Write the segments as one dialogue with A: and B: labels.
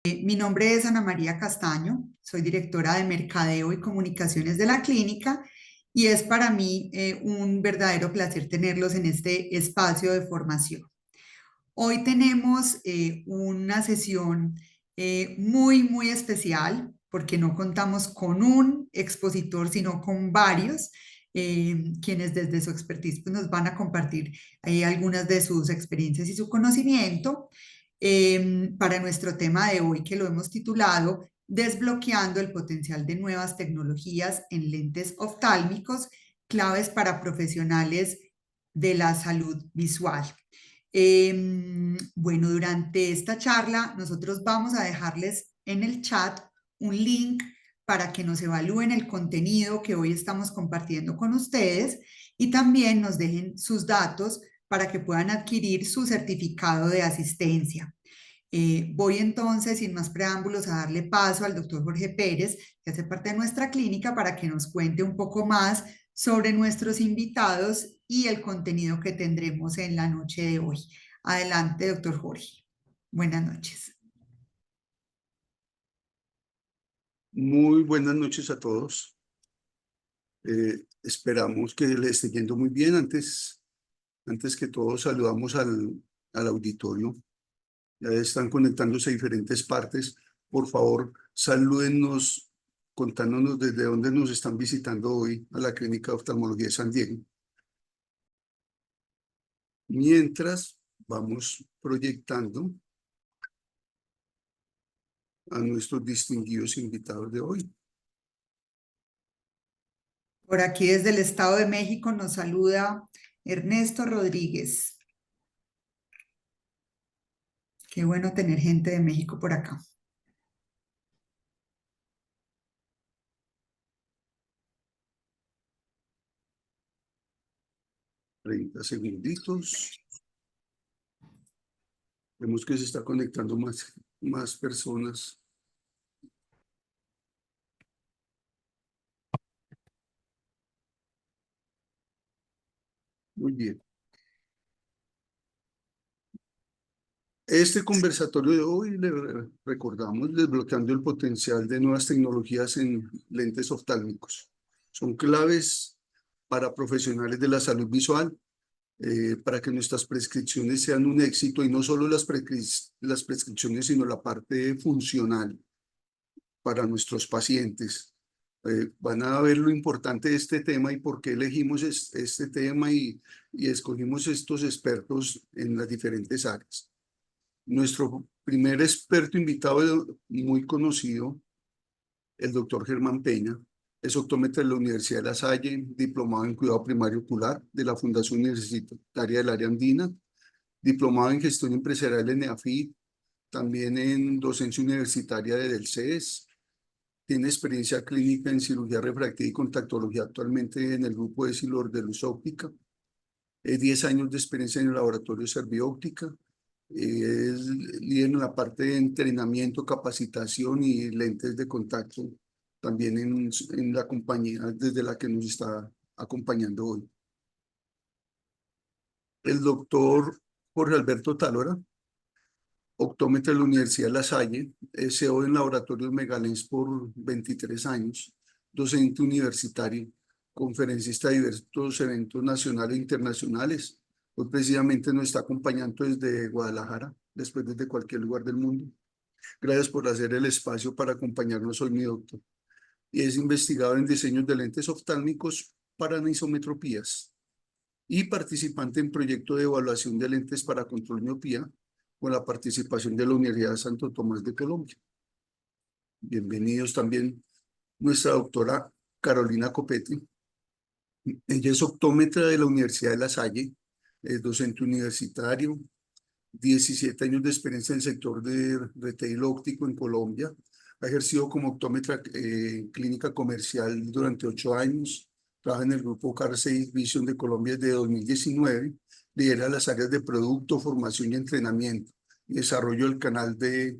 A: Mi nombre es Ana María Castaño, soy directora de Mercadeo y Comunicaciones de la clínica y es para mí un verdadero placer tenerlos en este espacio de formación. Hoy tenemos una sesión muy especial porque no contamos con un expositor, sino con varios, quienes desde su expertise pues, nos van a compartir algunas de sus experiencias y su conocimiento para nuestro tema de hoy, que lo hemos titulado Desbloqueando el potencial de nuevas tecnologías en lentes oftálmicos, claves para profesionales de la salud visual. Bueno, durante esta charla nosotros vamos a dejarles en el chat un link para que nos evalúen el contenido que hoy estamos compartiendo con ustedes y también nos dejen sus datos para que puedan adquirir su certificado de asistencia. Voy entonces, sin más preámbulos, a darle paso al doctor Jorge Pérez, que hace parte de nuestra clínica, para que nos cuente un poco más sobre nuestros invitados y el contenido que tendremos en la noche de hoy. Adelante, doctor Jorge. Buenas noches.
B: Muy buenas noches a todos. Esperamos que les esté yendo muy bien. Antes que todo, saludamos al auditorio. Ya están conectándose diferentes partes. Por favor, salúdennos contándonos desde dónde nos están visitando hoy a la Clínica de Oftalmología de San Diego. Mientras vamos proyectando a nuestros distinguidos invitados de hoy.
A: Por aquí desde el Estado de México nos saluda Ernesto Rodríguez. Qué bueno tener gente de México por acá.
B: Segunditos. Vemos que se está conectando más personas. Muy bien. Este conversatorio de hoy le recordamos desbloqueando el potencial de nuevas tecnologías en lentes oftálmicos. Son claves para profesionales de la salud visual, para que nuestras prescripciones sean un éxito y no solo las prescripciones, sino la parte funcional para nuestros pacientes. Van a ver lo importante de este tema y por qué elegimos este tema y escogimos estos expertos en las diferentes áreas. Nuestro primer experto invitado muy conocido, el doctor Germán Peña, es optómetra de la Universidad de La Salle, diplomado en cuidado primario ocular de la Fundación Universitaria del Área Andina, diplomado en gestión empresarial en EAFIT, también en docencia universitaria del CES, tiene experiencia clínica en cirugía refractiva y contactología actualmente en el grupo de Silor de Luz Óptica, 10 años de experiencia en el laboratorio Servióptica, es líder en la parte de entrenamiento, capacitación y lentes de contacto, también en la compañía desde la que nos está acompañando hoy. El doctor Jorge Alberto Tálora, optómetra de la Universidad de La Salle, CEO en Laboratorios Megalens por 23 años, docente universitario, conferencista de diversos eventos nacionales e internacionales. Hoy precisamente nos está acompañando desde Guadalajara, después desde cualquier lugar del mundo. Gracias por hacer el espacio para acompañarnos hoy, mi doctor. Y es investigador en diseños de lentes oftálmicos para anisometropías y participante en proyecto de evaluación de lentes para control de miopía con la participación de la Universidad de Santo Tomás de Colombia. Bienvenidos también nuestra doctora Carolina Copetti. Ella es optómetra de la Universidad de La Salle, es docente universitario, 17 años de experiencia en el sector de retail óptico en Colombia. Ha ejercido como optómetra clínica comercial durante 8 años. Trabaja en el grupo Car 6 Vision de Colombia desde 2019. Lidera las áreas de producto, formación y entrenamiento. Y desarrollo del canal de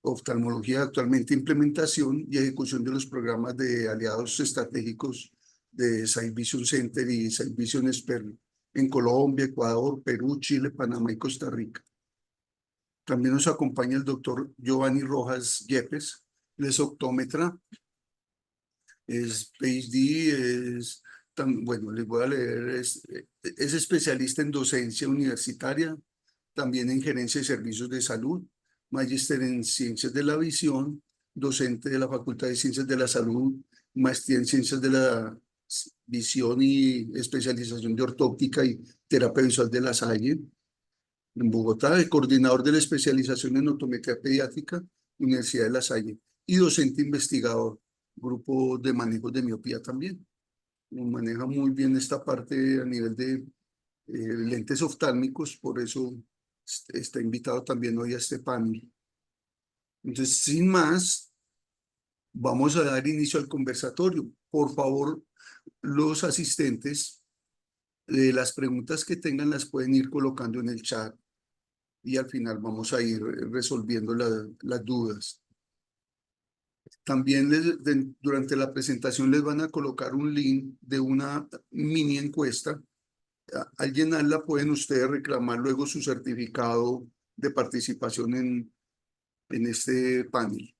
B: oftalmología, actualmente implementación y ejecución de los programas de aliados estratégicos de Sight Vision Center y Sight Vision Expert en Colombia, Ecuador, Perú, Chile, Panamá y Costa Rica. También nos acompaña el doctor Giovanni Rojas Yepes, él es optómetra, es PhD, bueno, les voy a leer, es especialista en docencia universitaria, también en gerencia de servicios de salud, magíster en ciencias de la visión, docente de la Facultad de Ciencias de la Salud, maestría en ciencias de la visión y especialización de ortóptica y terapia visual de La Salle, en Bogotá, el coordinador de la especialización en optometría pediátrica, Universidad de La Salle, y docente investigador, grupo de manejo de miopía también. Maneja muy bien esta parte a nivel de lentes oftálmicos, por eso está invitado también hoy a este panel. Entonces, sin más, vamos a dar inicio al conversatorio. Por favor, los asistentes, las preguntas que tengan las pueden ir colocando en el chat y al final vamos a ir resolviendo las dudas. También durante la presentación les van a colocar un link de una mini encuesta. Al llenarla pueden ustedes reclamar luego su certificado de participación en este panel.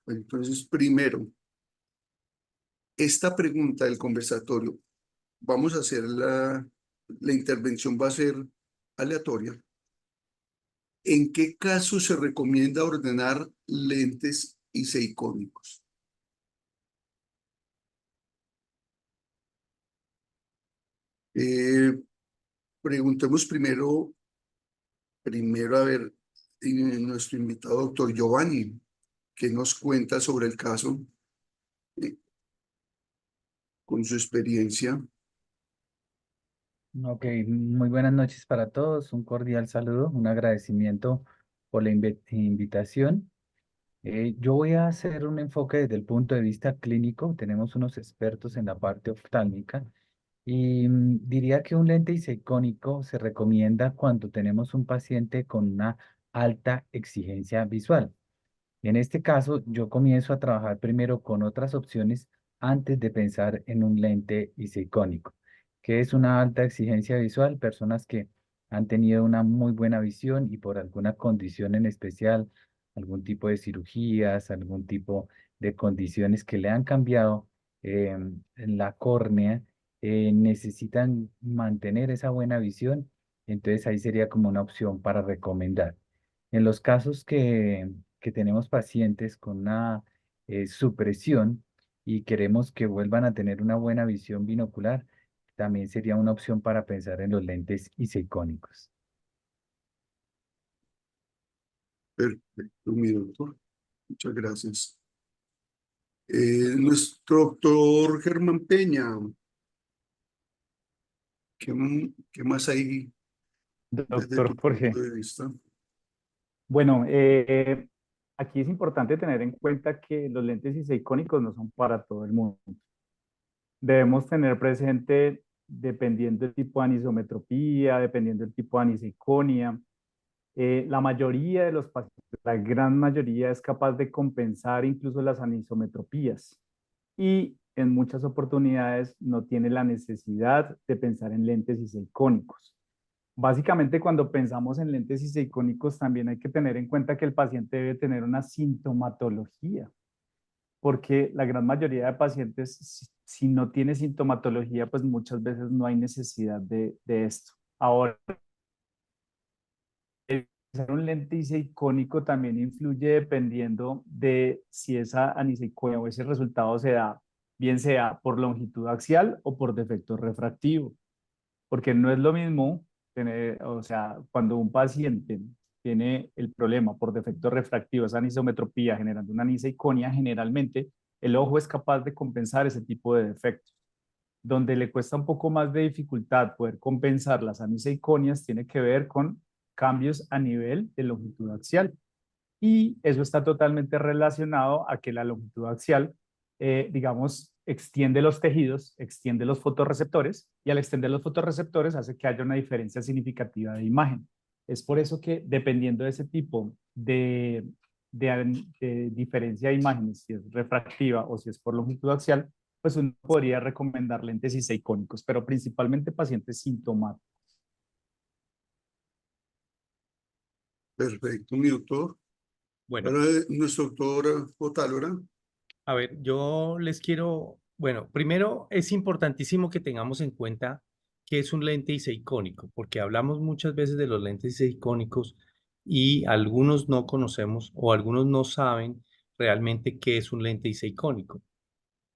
B: Entonces, primero, esta pregunta del conversatorio, vamos a hacer la intervención va a ser aleatoria. ¿En qué caso se recomienda ordenar lentes iseicónicos? Eh, Preguntemos primero a ver, nuestro invitado, doctor Giovanni, que nos cuenta sobre el caso eh, con su experiencia.
C: Ok, muy buenas noches para todos. Un cordial saludo, un agradecimiento por la invitación. Yo voy a hacer un enfoque desde el punto de vista clínico. Tenemos unos expertos en la parte oftálmica y diría que un lente isecónico se recomienda cuando tenemos un paciente con una alta exigencia visual. En este caso, yo comienzo a trabajar primero con otras opciones antes de pensar en un lente isicónico, que es una alta exigencia visual, personas que han tenido una muy buena visión y por alguna condición en especial, algún tipo de cirugías, algún tipo de condiciones que le han cambiado en la córnea, necesitan mantener esa buena visión, entonces ahí sería como una opción para recomendar. En los casos que tenemos pacientes con una supresión y queremos que vuelvan a tener una buena visión binocular, también sería una opción para pensar en los lentes isicónicos.
B: Perfecto, mi doctor. Muchas gracias. Nuestro doctor Germán Peña, ¿qué más hay desde
D: Doctor
B: tu punto
D: Jorge,
B: de vista?
D: bueno, aquí es importante tener en cuenta que los lentes isicónicos no son para todo el mundo. Debemos tener presente, dependiendo del tipo de anisometropía, dependiendo del tipo de aniseikonia, la mayoría de los pacientes, la gran mayoría es capaz de compensar incluso las anisometropías y en muchas oportunidades no tiene la necesidad de pensar en lentes isicónicos. Básicamente, cuando pensamos en lentes isicónicos, también hay que tener en cuenta que el paciente debe tener una sintomatología, porque la gran mayoría de pacientes, si no tiene sintomatología, pues muchas veces no hay necesidad de esto. Ahora, usar un lente isicónico también influye dependiendo de si esa aniseikonia o ese resultado se da, bien sea por longitud axial o por defecto refractivo, porque no es lo mismo tener, o sea, cuando un paciente tiene el problema por defecto refractivo, esa anisometropía generando una aniseikonia, generalmente el ojo es capaz de compensar ese tipo de defectos. Donde le cuesta un poco más de dificultad poder compensar las aniseikonias tiene que ver con cambios a nivel de longitud axial. Y eso está totalmente relacionado a que la longitud axial, digamos, extiende los tejidos, extiende los fotorreceptores y al extender los fotorreceptores hace que haya una diferencia significativa de imagen. Es por eso que dependiendo de ese tipo de diferencia de imágenes, si es refractiva o si es por longitud axial, pues uno podría recomendar lentes isicónicos, pero principalmente pacientes sintomáticos.
B: Perfecto, mi doctor.
E: Bueno,
B: Ahora nuestro doctor Otálora.
E: a ver, yo les quiero, bueno, primero es importantísimo que tengamos en cuenta qué es un lente iseicónico, porque hablamos muchas veces de los lentes iseicónicos y algunos no conocemos o algunos no saben realmente qué es un lente iseicónico.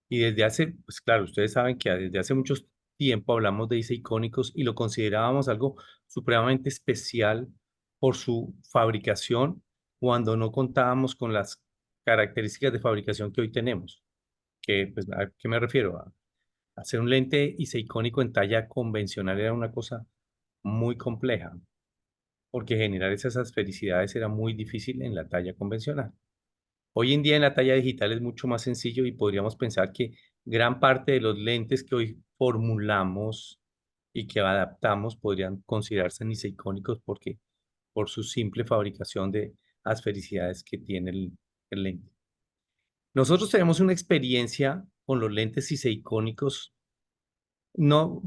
E: Y desde hace, pues claro, ustedes saben que desde hace mucho tiempo hablamos de iseicónicos y lo considerábamos algo supremamente especial por su fabricación cuando no contábamos con las características de fabricación que hoy tenemos. Que, pues, ¿a qué me refiero? A hacer un lente iseicónico en talla convencional era una cosa muy compleja, porque generar esas asfericidades era muy difícil en la talla convencional. Hoy en día en la talla digital es mucho más sencillo y podríamos pensar que gran parte de los lentes que hoy formulamos y que adaptamos podrían considerarse icónicos porque por su simple fabricación de asfericidades que tiene el lente. Nosotros tenemos una experiencia con los lentes iseicónicos. No,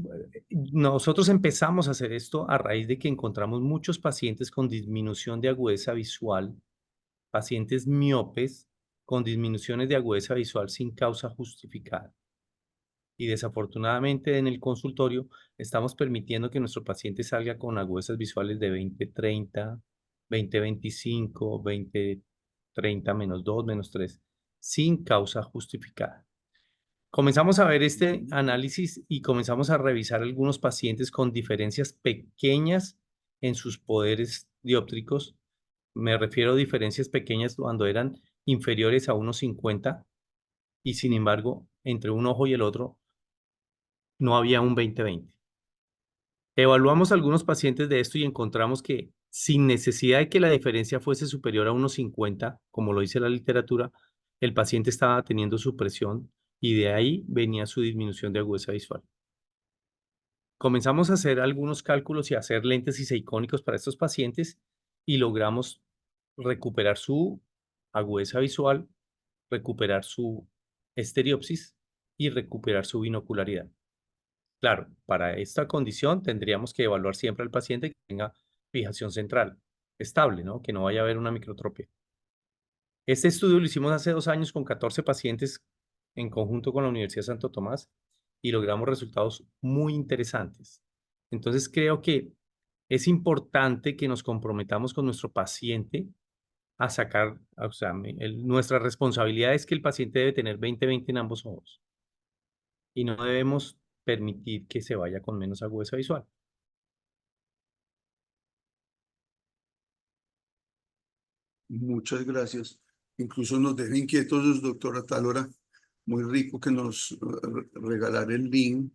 E: nosotros empezamos a hacer esto a raíz de que encontramos muchos pacientes con disminución de agudeza visual, pacientes miopes con disminuciones de agudeza visual sin causa justificada. Y desafortunadamente en el consultorio estamos permitiendo que nuestro paciente salga con agudezas visuales de 20/30, 20/25, 20/30 -2, -3, sin causa justificada. Comenzamos a ver este análisis y comenzamos a revisar algunos pacientes con diferencias pequeñas en sus poderes dióptricos. Me refiero a diferencias pequeñas cuando eran inferiores a 1,50 y sin embargo, entre un ojo y el otro no había un 20/20. Evaluamos a algunos pacientes de esto y encontramos que sin necesidad de que la diferencia fuese superior a 1,50, como lo dice la literatura, el paciente estaba teniendo supresión y de ahí venía su disminución de agudeza visual. Comenzamos a hacer algunos cálculos y a hacer lentes iseicónicos para estos pacientes y logramos recuperar su agudeza visual, recuperar su estereopsis y recuperar su binocularidad. Claro, para esta condición tendríamos que evaluar siempre al paciente que tenga fijación central estable, ¿no? Que no vaya a haber una microtropia. Este estudio lo hicimos hace 2 años con 14 pacientes en conjunto con la Universidad de Santo Tomás y logramos resultados muy interesantes. Entonces creo que es importante que nos comprometamos con nuestro paciente a sacar, o sea, nuestra responsabilidad es que el paciente debe tener 20/20 en ambos ojos y no debemos permitir que se vaya con menos agudeza visual.
B: Muchas gracias. Incluso nos deja inquietos, doctora Otálora. Muy rico que nos regalara el link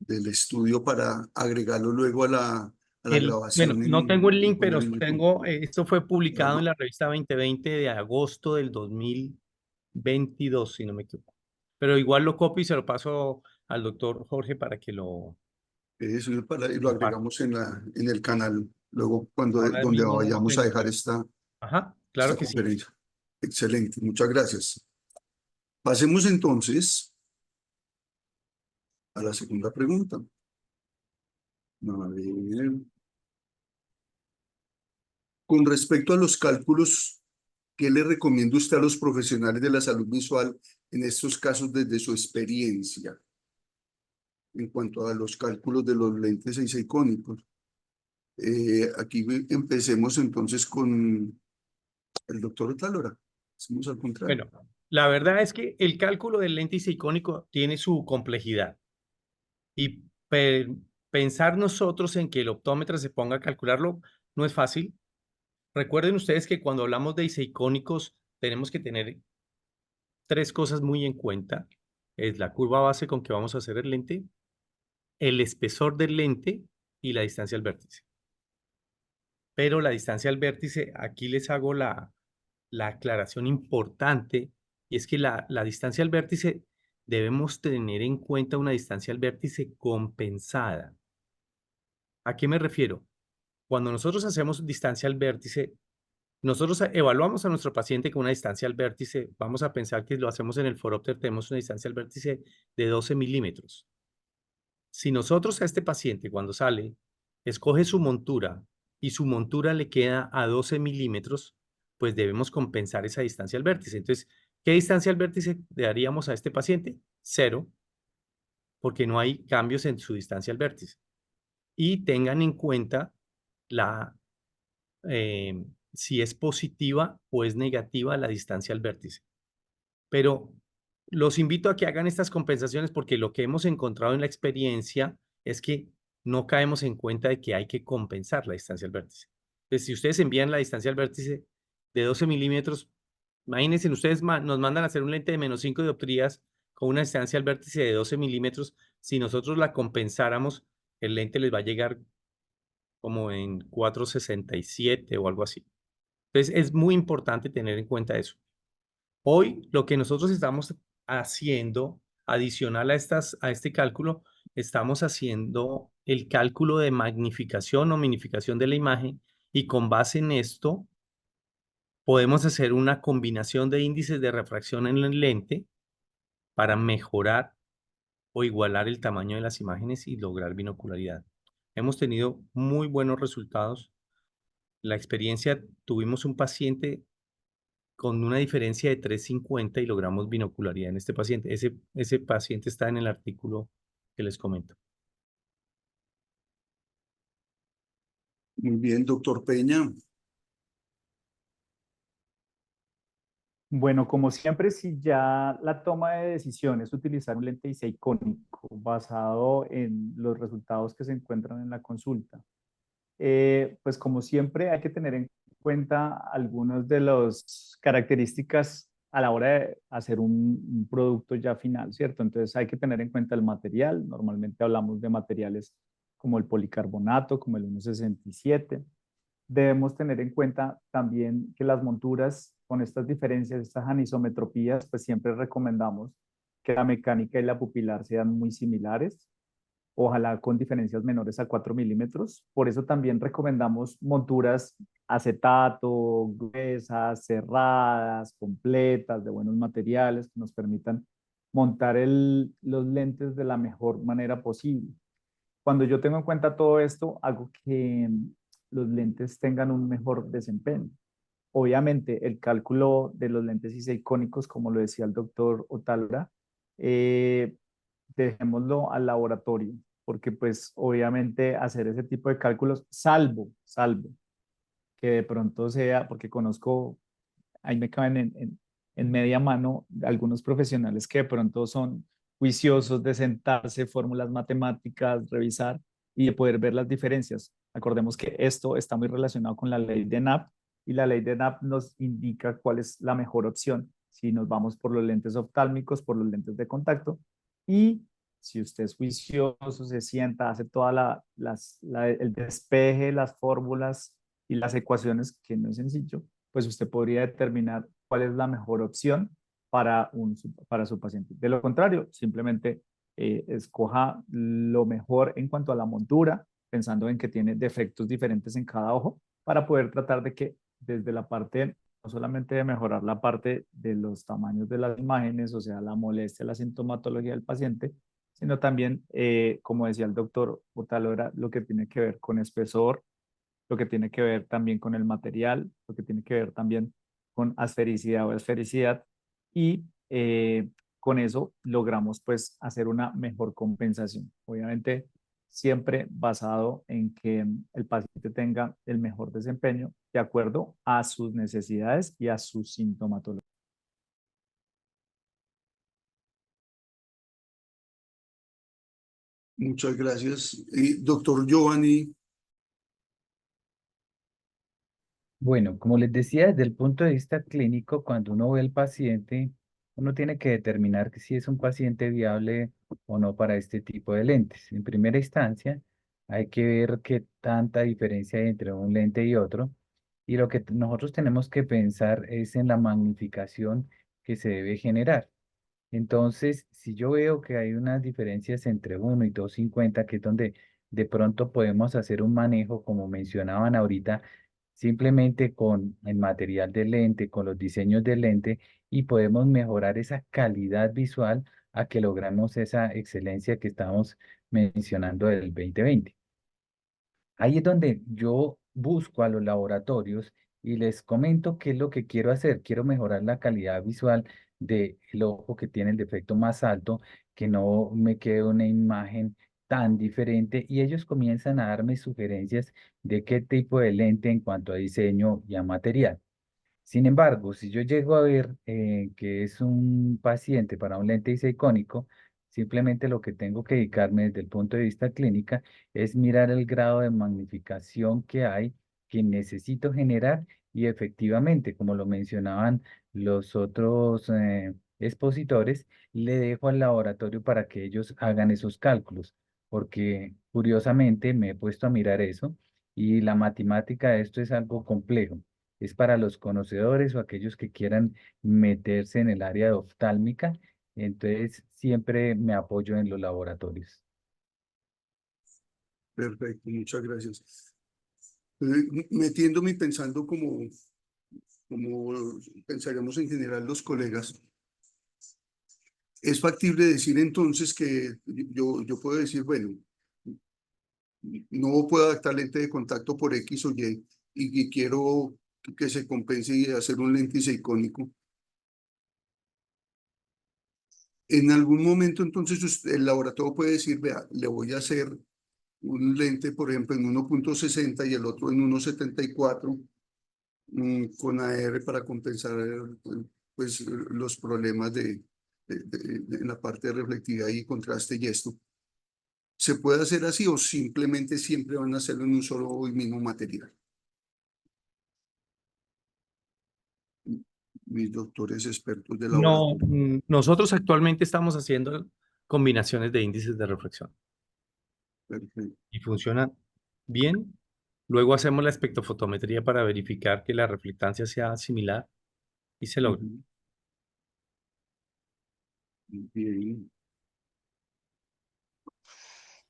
B: del estudio para agregarlo luego a la grabación.
E: Bueno, no tengo el link, pero
B: poner en YouTube.
E: tengo, esto fue publicado en
B: Bueno,
E: la revista 2020 de agosto del 2022, si no me equivoco. Pero igual lo copio y se lo paso al doctor Jorge para que lo
B: eso es y lo
E: comparta.
B: agregamos en el canal luego
E: Ahora
B: donde
E: mismo no lo
B: vayamos a
E: tengo.
B: dejar esta
E: Ajá, claro que sí.
B: conferencia. Excelente, muchas gracias. Pasemos entonces a la segunda pregunta. A ver. Con respecto a los cálculos, ¿qué le recomienda usted a los profesionales de la salud visual en estos casos desde su experiencia en cuanto a los cálculos de los lentes iseicónicos? Aquí empecemos entonces con el doctor Otálora. Hacemos al contrario.
E: Bueno, la verdad es que el cálculo del lente iseicónico tiene su complejidad y pensar nosotros en que el optómetra se ponga a calcularlo no es fácil. Recuerden ustedes que cuando hablamos de iseicónicos tenemos que tener 3 cosas muy en cuenta. Es la curva base con que vamos a hacer el lente, el espesor del lente y la distancia al vértice. Pero la distancia al vértice, aquí les hago la aclaración importante, y es que la distancia al vértice debemos tener en cuenta una distancia al vértice compensada. ¿A qué me refiero? Cuando nosotros hacemos distancia al vértice, nosotros evaluamos a nuestro paciente con una distancia al vértice, vamos a pensar que lo hacemos en el forópter, tenemos una distancia al vértice de 12 milímetros. Si nosotros a este paciente cuando sale, escoge su montura y su montura le queda a 12 milímetros, pues debemos compensar esa distancia al vértice. Entonces, ¿qué distancia al vértice le daríamos a este paciente? 0, porque no hay cambios en su distancia al vértice. Y tengan en cuenta la, si es positiva o es negativa la distancia al vértice. Pero los invito a que hagan estas compensaciones porque lo que hemos encontrado en la experiencia es que no caemos en cuenta de que hay que compensar la distancia al vértice. Entonces, si ustedes envían la distancia al vértice de 12 milímetros, imagínense, ustedes nos mandan a hacer un lente de -5 dioptrías con una distancia al vértice de 12 milímetros. Si nosotros la compensáramos, el lente les va a llegar como en 4,67 o algo así. Entonces, es muy importante tener en cuenta eso. Hoy lo que nosotros estamos haciendo, adicional a este cálculo, estamos haciendo el cálculo de magnificación o minificación de la imagen y con base en esto podemos hacer una combinación de índices de refracción en el lente para mejorar o igualar el tamaño de las imágenes y lograr binocularidad. Hemos tenido muy buenos resultados. La experiencia, tuvimos un paciente con una diferencia de 3,50 y logramos binocularidad en este paciente. Ese paciente está en el artículo que les comento.
B: Muy bien, doctor Peña.
D: Bueno, como siempre, si ya la toma de decisión es utilizar un lente icónico basado en los resultados que se encuentran en la consulta, pues como siempre hay que tener en cuenta algunas de las características a la hora de hacer un producto ya final, ¿cierto? Entonces hay que tener en cuenta el material. Normalmente hablamos de materiales como el policarbonato, como el 1,67. Debemos tener en cuenta también que las monturas con estas diferencias, estas anisometropías, pues siempre recomendamos que la mecánica y la pupilar sean muy similares, ojalá con diferencias menores a 4 milímetros. Por eso también recomendamos monturas acetato, gruesas, cerradas, completas, de buenos materiales que nos permitan montar los lentes de la mejor manera posible. Cuando yo tengo en cuenta todo esto, hago que los lentes tengan un mejor desempeño. Obviamente, el cálculo de los lentes icónicos, como lo decía el doctor Otálora, dejémoslo al laboratorio, porque pues obviamente hacer ese tipo de cálculos, salvo que de pronto sea, porque conozco, ahí me caben en media mano algunos profesionales que de pronto son juiciosos de sentarse, fórmulas matemáticas, revisar y de poder ver las diferencias. Acordemos que esto está muy relacionado con la ley de Knapp y la ley de Knapp nos indica cuál es la mejor opción. Si nos vamos por los lentes oftálmicos, por los lentes de contacto y si usted es juicioso, se sienta, hace toda el despeje, las fórmulas y las ecuaciones, que no es sencillo, pues usted podría determinar cuál es la mejor opción para su paciente. De lo contrario, simplemente escoja lo mejor en cuanto a la montura, pensando en que tiene defectos diferentes en cada ojo, para poder tratar de que desde la parte, no solamente de mejorar la parte de los tamaños de las imágenes, o sea, la molestia, la sintomatología del paciente, sino también, como decía el doctor Otálora, lo que tiene que ver con espesor, lo que tiene que ver también con el material, lo que tiene que ver también con asfericidad o esfericidad y con eso logramos pues hacer una mejor compensación. Obviamente siempre basado en que el paciente tenga el mejor desempeño de acuerdo a sus necesidades y a su sintomatología.
B: Muchas gracias. Doctor Giovanni.
C: Bueno, como les decía, desde el punto de vista clínico, cuando uno ve al paciente, uno tiene que determinar que si es un paciente viable o no para este tipo de lentes. En primera instancia, hay que ver qué tanta diferencia hay entre un lente y otro. Y lo que nosotros tenemos que pensar es en la magnificación que se debe generar. Entonces, si yo veo que hay unas diferencias entre 1 y 2,50, que es donde de pronto podemos hacer un manejo, como mencionaban ahorita, simplemente con el material del lente, con los diseños del lente, y podemos mejorar esa calidad visual a que logramos esa excelencia que estamos mencionando del 2020. Ahí es donde yo busco a los laboratorios y les comento qué es lo que quiero hacer. Quiero mejorar la calidad visual del ojo que tiene el defecto más alto, que no me quede una imagen tan diferente, y ellos comienzan a darme sugerencias de qué tipo de lente en cuanto a diseño y a material. Sin embargo, si yo llego a ver que es un paciente para un lente disicónico, simplemente lo que tengo que dedicarme desde el punto de vista clínica es mirar el grado de magnificación que hay, que necesito generar, y efectivamente, como lo mencionaban los otros expositores, le dejo al laboratorio para que ellos hagan esos cálculos, porque curiosamente me he puesto a mirar eso y la matemática de esto es algo complejo. Es para los conocedores o aquellos que quieran meterse en el área de oftálmica. Entonces, siempre me apoyo en los laboratorios.
B: Perfecto, muchas gracias. Metiéndome y pensando como pensaríamos en general los colegas, es factible decir entonces que yo puedo decir, bueno, no puedo adaptar lente de contacto por X o y quiero que se compense y hacer un lente isicónico. En algún momento entonces el laboratorio puede decir, vea, le voy a hacer un lente, por ejemplo, en 1.60 y el otro en 1.74, con AR para compensar pues, los problemas en la parte de reflectividad y contraste y esto. ¿Se puede hacer así o simplemente siempre van a hacerlo en un solo y mismo material? Mis doctores expertos de
E: No,
B: laboratorio.
E: nosotros actualmente estamos haciendo combinaciones de índices de reflexión
B: Perfecto.
E: y funcionan bien. Luego hacemos la espectrofotometría para verificar que la reflectancia sea similar y se logra.
B: Ujú. Bien.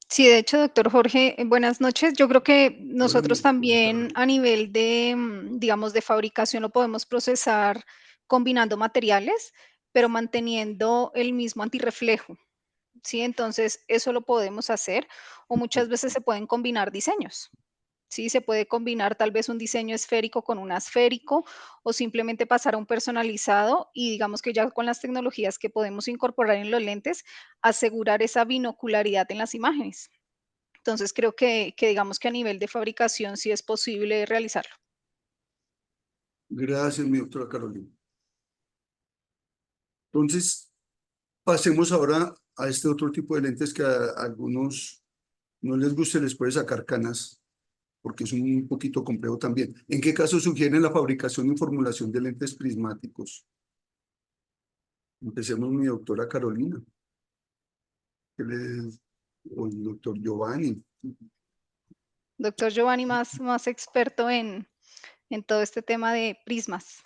F: Sí, de hecho, doctor Jorge, buenas noches. Yo creo que
B: Hola,
F: nosotros también a nivel de, digamos, de fabricación lo podemos procesar combinando materiales, pero manteniendo el mismo antirreflejo, ¿sí? Entonces, eso lo podemos hacer, o muchas veces se pueden combinar diseños. Sí, se puede combinar tal vez un diseño esférico con un asférico, o simplemente pasar a un personalizado, y digamos que ya con las tecnologías que podemos incorporar en los lentes, asegurar esa binocularidad en las imágenes. Entonces creo que digamos que a nivel de fabricación sí es posible realizarlo.
B: Gracias, mi doctora Carolina. Entonces, pasemos ahora a este otro tipo de lentes que a algunos no les gusta, les puede sacar canas, porque es un poquito complejo también. ¿En qué caso sugieren la fabricación y formulación de lentes prismáticos? Empecemos, mi doctora Carolina, o el doctor Giovanni.
F: Doctor Giovanni, más experto en todo este tema de prismas.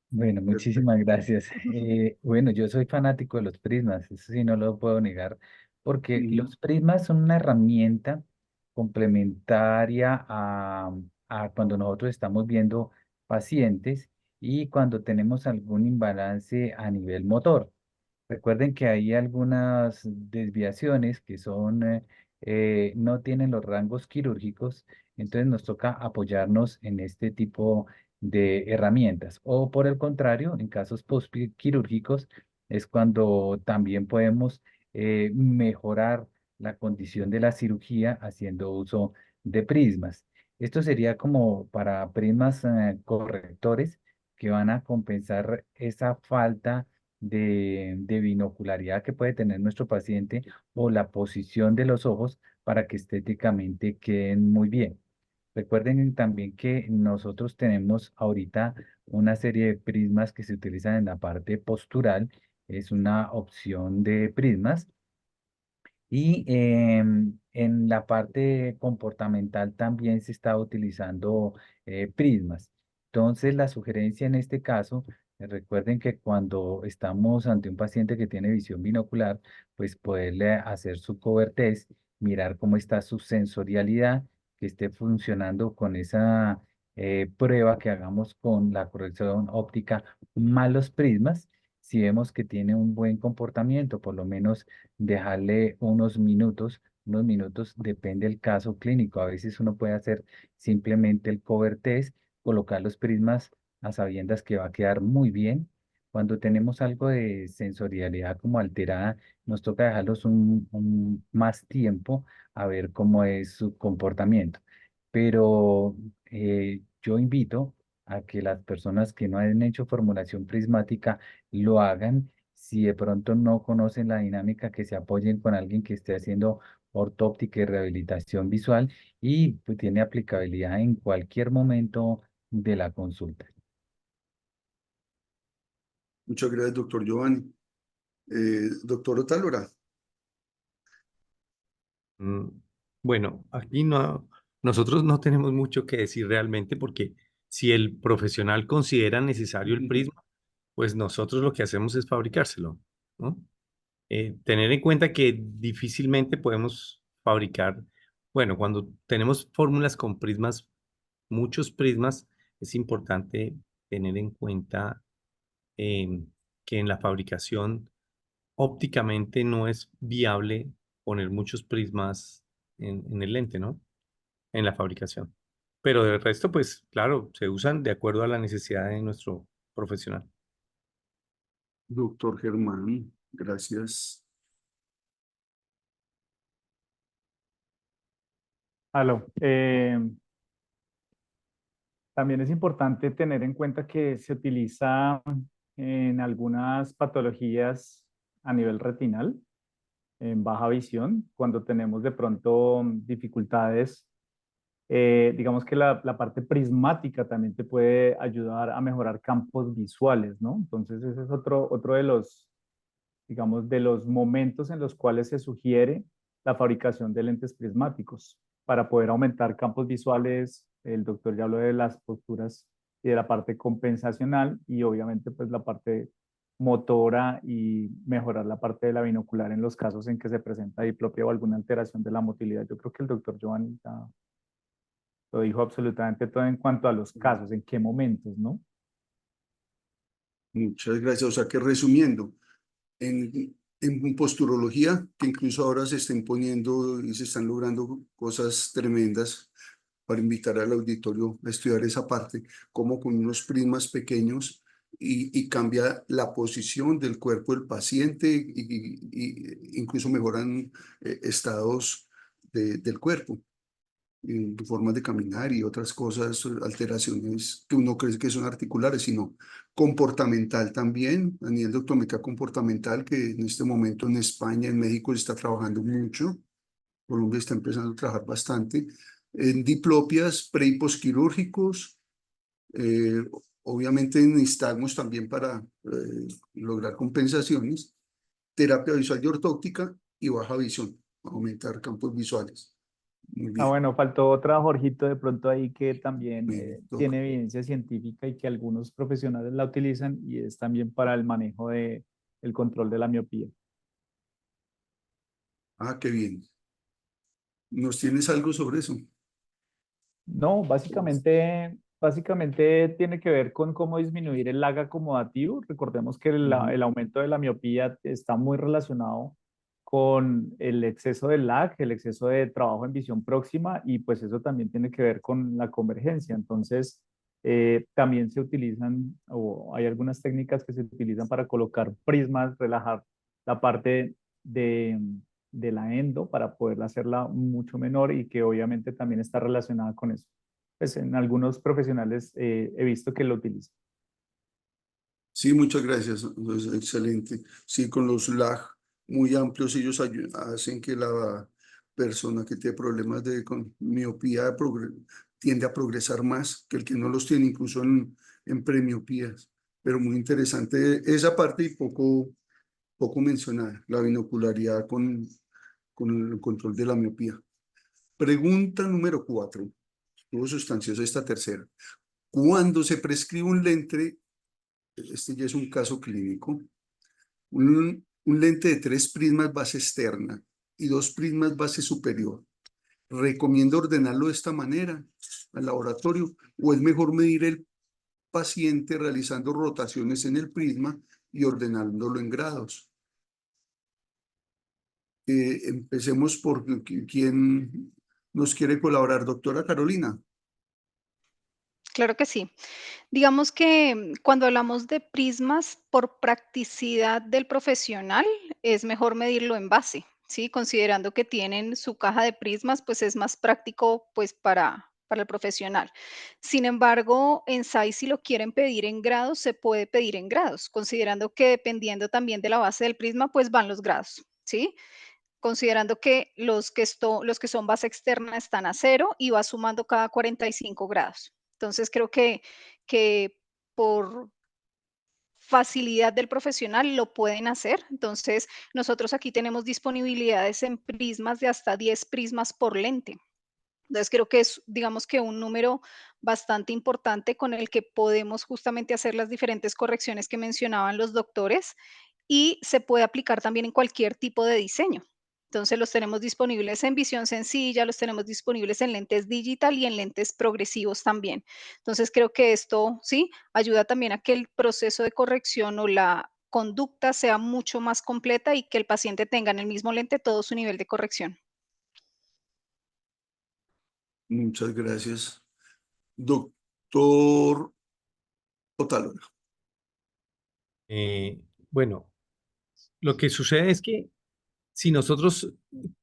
C: Bueno,
B: Perfecto.
C: muchísimas gracias. Bueno, yo soy fanático de los prismas, eso sí no lo puedo negar, porque
B: Ujú.
C: los prismas son una herramienta complementaria a cuando nosotros estamos viendo pacientes y cuando tenemos algún imbalance a nivel motor. Recuerden que hay algunas desviaciones que no tienen los rangos quirúrgicos, entonces nos toca apoyarnos en este tipo de herramientas. O por el contrario, en casos postquirúrgicos es cuando también podemos mejorar la condición de la cirugía haciendo uso de prismas. Esto sería como para prismas correctores que van a compensar esa falta de binocularidad que puede tener nuestro paciente o la posición de los ojos para que estéticamente queden muy bien. Recuerden también que nosotros tenemos ahorita una serie de prismas que se utilizan en la parte postural. Es una opción de prismas y en la parte comportamental también se está utilizando prismas. Entonces, la sugerencia en este caso, recuerden que cuando estamos ante un paciente que tiene visión binocular, pues poderle hacer su cover test, mirar cómo está su sensorialidad, que esté funcionando con esa prueba que hagamos con la corrección óptica más los prismas. Si vemos que tiene un buen comportamiento, por lo menos dejarle unos minutos unos minutos, depende del caso clínico. A veces uno puede hacer simplemente el cover test, colocar los prismas a sabiendas que va a quedar muy bien. Cuando tenemos algo de sensorialidad como alterada, nos toca dejarlos más tiempo a ver cómo es su comportamiento. Pero yo invito a que las personas que no han hecho formulación prismática lo hagan. Si de pronto no conocen la dinámica, que se apoyen con alguien que esté haciendo ortóptica y rehabilitación visual y pues, tiene aplicabilidad en cualquier momento de la consulta.
B: Muchas gracias, doctor Giovanni. Doctor Otálora.
E: Mm, Bueno, aquí no, nosotros no tenemos mucho que decir realmente porque si el profesional considera necesario el prisma, pues nosotros lo que hacemos es fabricárselo, ¿no? Tener en cuenta que difícilmente podemos fabricar, bueno, cuando tenemos fórmulas con prismas, muchos prismas, es importante tener en cuenta que en la fabricación ópticamente no es viable poner muchos prismas en el lente, ¿no? En la fabricación. Pero del resto, pues claro, se usan de acuerdo a la necesidad de nuestro profesional.
B: Doctor Germán, gracias.
D: Aló. También es importante tener en cuenta que se utiliza en algunas patologías a nivel retinal, en baja visión, cuando tenemos de pronto dificultades. Digamos que la parte prismática también te puede ayudar a mejorar campos visuales, ¿no? Entonces ese es otro de los, digamos, de los momentos en los cuales se sugiere la fabricación de lentes prismáticos para poder aumentar campos visuales. El doctor ya habló de las posturas y de la parte compensacional y obviamente pues la parte motora y mejorar la parte de la binocular en los casos en que se presenta diplopia o alguna alteración de la motilidad. Yo creo que el doctor Giovanni ya lo dijo absolutamente todo en cuanto a los casos, en qué momentos, ¿no?
B: Muchas gracias. O sea que resumiendo, en posturología, que incluso ahora se están poniendo y se están logrando cosas tremendas para invitar al auditorio a estudiar esa parte, como con unos prismas pequeños y cambia la posición del cuerpo del paciente y incluso mejoran estados del cuerpo, formas de caminar y otras cosas, alteraciones que uno cree que son articulares, sino comportamental también, a nivel de optometría comportamental, que en este momento en España, en México se está trabajando mucho, Colombia está empezando a trabajar bastante, en diplopias pre y posquirúrgicos, eh, obviamente en nistagmos también para lograr compensaciones, terapia visual y ortóptica y baja visión, aumentar campos visuales. Muy
D: Ah,
B: bien.
D: bueno, faltó otra, Jorgito, de pronto ahí que también
B: Doc.
D: tiene evidencia científica y que algunos profesionales la utilizan y es también para el manejo de el control de la miopía.
B: Ah, qué bien. ¿Nos tienes algo sobre eso?
D: No, básicamente tiene que ver con cómo disminuir el lag acomodativo. Recordemos que el aumento de la miopía está muy relacionado con el exceso de lag, el exceso de trabajo en visión próxima y pues eso también tiene que ver con la convergencia. Entonces, también se utilizan o hay algunas técnicas que se utilizan para colocar prismas, relajar la parte de, de la endo para poder hacerla mucho menor y que obviamente también está relacionada con eso. Pues en algunos profesionales he visto que lo utilizan.
B: Sí, muchas gracias. Es excelente. Sí, con los lag muy amplios, ellos hacen que la persona que tiene problemas con miopía tiende a progresar más que el que no los tiene, incluso en premiopías. Pero muy interesante esa parte y poco mencionada, la binocularidad con el control de la miopía. Pregunta número 4. Estuvo sustanciosa esta tercera. Cuando se prescribe un lente, este ya es un caso clínico, un lente de 3 prismas base externa y 2 prismas base superior. ¿Recomiendo ordenarlo de esta manera al laboratorio o es mejor medir el paciente realizando rotaciones en el prisma y ordenándolo en grados? Empecemos por quién nos quiere colaborar, doctora Carolina.
F: Claro que sí. Digamos que cuando hablamos de prismas, por practicidad del profesional, es mejor medirlo en base, ¿sí? Considerando que tienen su caja de prismas, pues es más práctico pues para el profesional. Sin embargo, en SAI, si lo quieren pedir en grados, se puede pedir en grados, considerando que dependiendo también de la base del prisma, pues van los grados, ¿sí? Considerando que los que son base externa están a 0 y va sumando cada 45 grados. Entonces creo que por facilidad del profesional lo pueden hacer. Entonces nosotros aquí tenemos disponibilidades en prismas de hasta 10 prismas por lente. Entonces creo que es, digamos que un número bastante importante con el que podemos justamente hacer las diferentes correcciones que mencionaban los doctores y se puede aplicar también en cualquier tipo de diseño. Entonces los tenemos disponibles en visión sencilla, los tenemos disponibles en lentes digital y en lentes progresivos también. Entonces creo que esto, sí, ayuda también a que el proceso de corrección o la conducta sea mucho más completa y que el paciente tenga en el mismo lente todo su nivel de corrección.
B: Muchas gracias. Doctor Otalora.
E: Bueno, lo que sucede es que si nosotros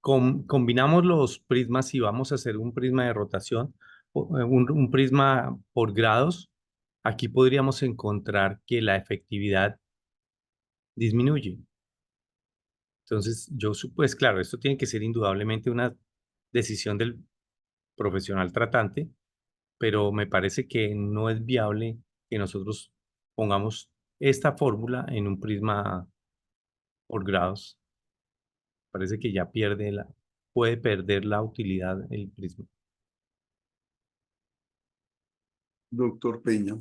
E: combinamos los prismas y vamos a hacer un prisma de rotación, un prisma por grados, aquí podríamos encontrar que la efectividad disminuye. Entonces, pues claro, esto tiene que ser indudablemente una decisión del profesional tratante, pero me parece que no es viable que nosotros pongamos esta fórmula en un prisma por grados. Parece que ya puede perder la utilidad el prisma.
B: Doctor Peña.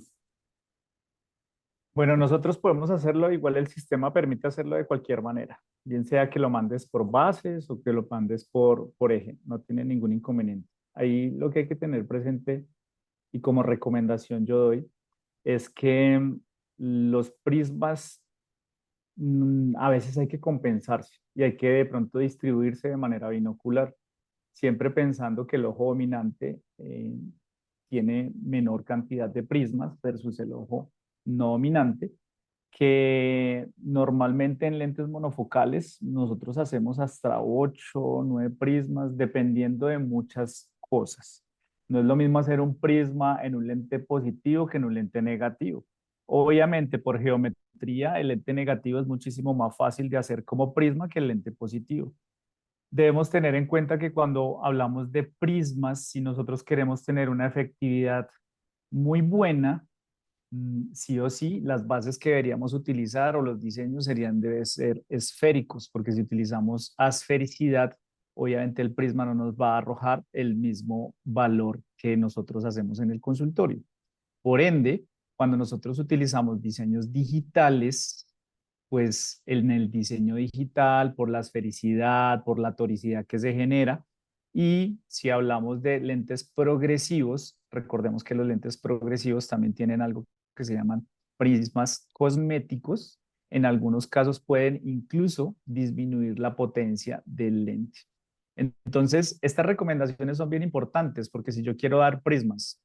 D: Bueno, nosotros podemos hacerlo, igual el sistema permite hacerlo de cualquier manera, bien sea que lo mandes por bases o que lo mandes por eje, no tiene ningún inconveniente. Ahí lo que hay que tener presente y como recomendación yo doy es que los prismas a veces hay que compensarse y hay que de pronto distribuirse de manera binocular, siempre pensando que el ojo dominante tiene menor cantidad de prismas versus el ojo no dominante, que normalmente en lentes monofocales nosotros hacemos hasta 8 o 9 prismas dependiendo de muchas cosas. No es lo mismo hacer un prisma en un lente positivo que en un lente negativo. Obviamente por geometría el lente negativo es muchísimo más fácil de hacer como prisma que el lente positivo. Debemos tener en cuenta que cuando hablamos de prismas, si nosotros queremos tener una efectividad muy buena, sí o sí, las bases que deberíamos utilizar o los diseños deben ser esféricos, porque si utilizamos asfericidad, obviamente el prisma no nos va a arrojar el mismo valor que nosotros hacemos en el consultorio. Por ende, cuando nosotros utilizamos diseños digitales, pues en el diseño digital, por la esfericidad, por la toricidad que se genera, y si hablamos de lentes progresivos, recordemos que los lentes progresivos también tienen algo que se llaman prismas cosméticos. En algunos casos pueden incluso disminuir la potencia del lente. Entonces, estas recomendaciones son bien importantes porque si yo quiero dar prismas,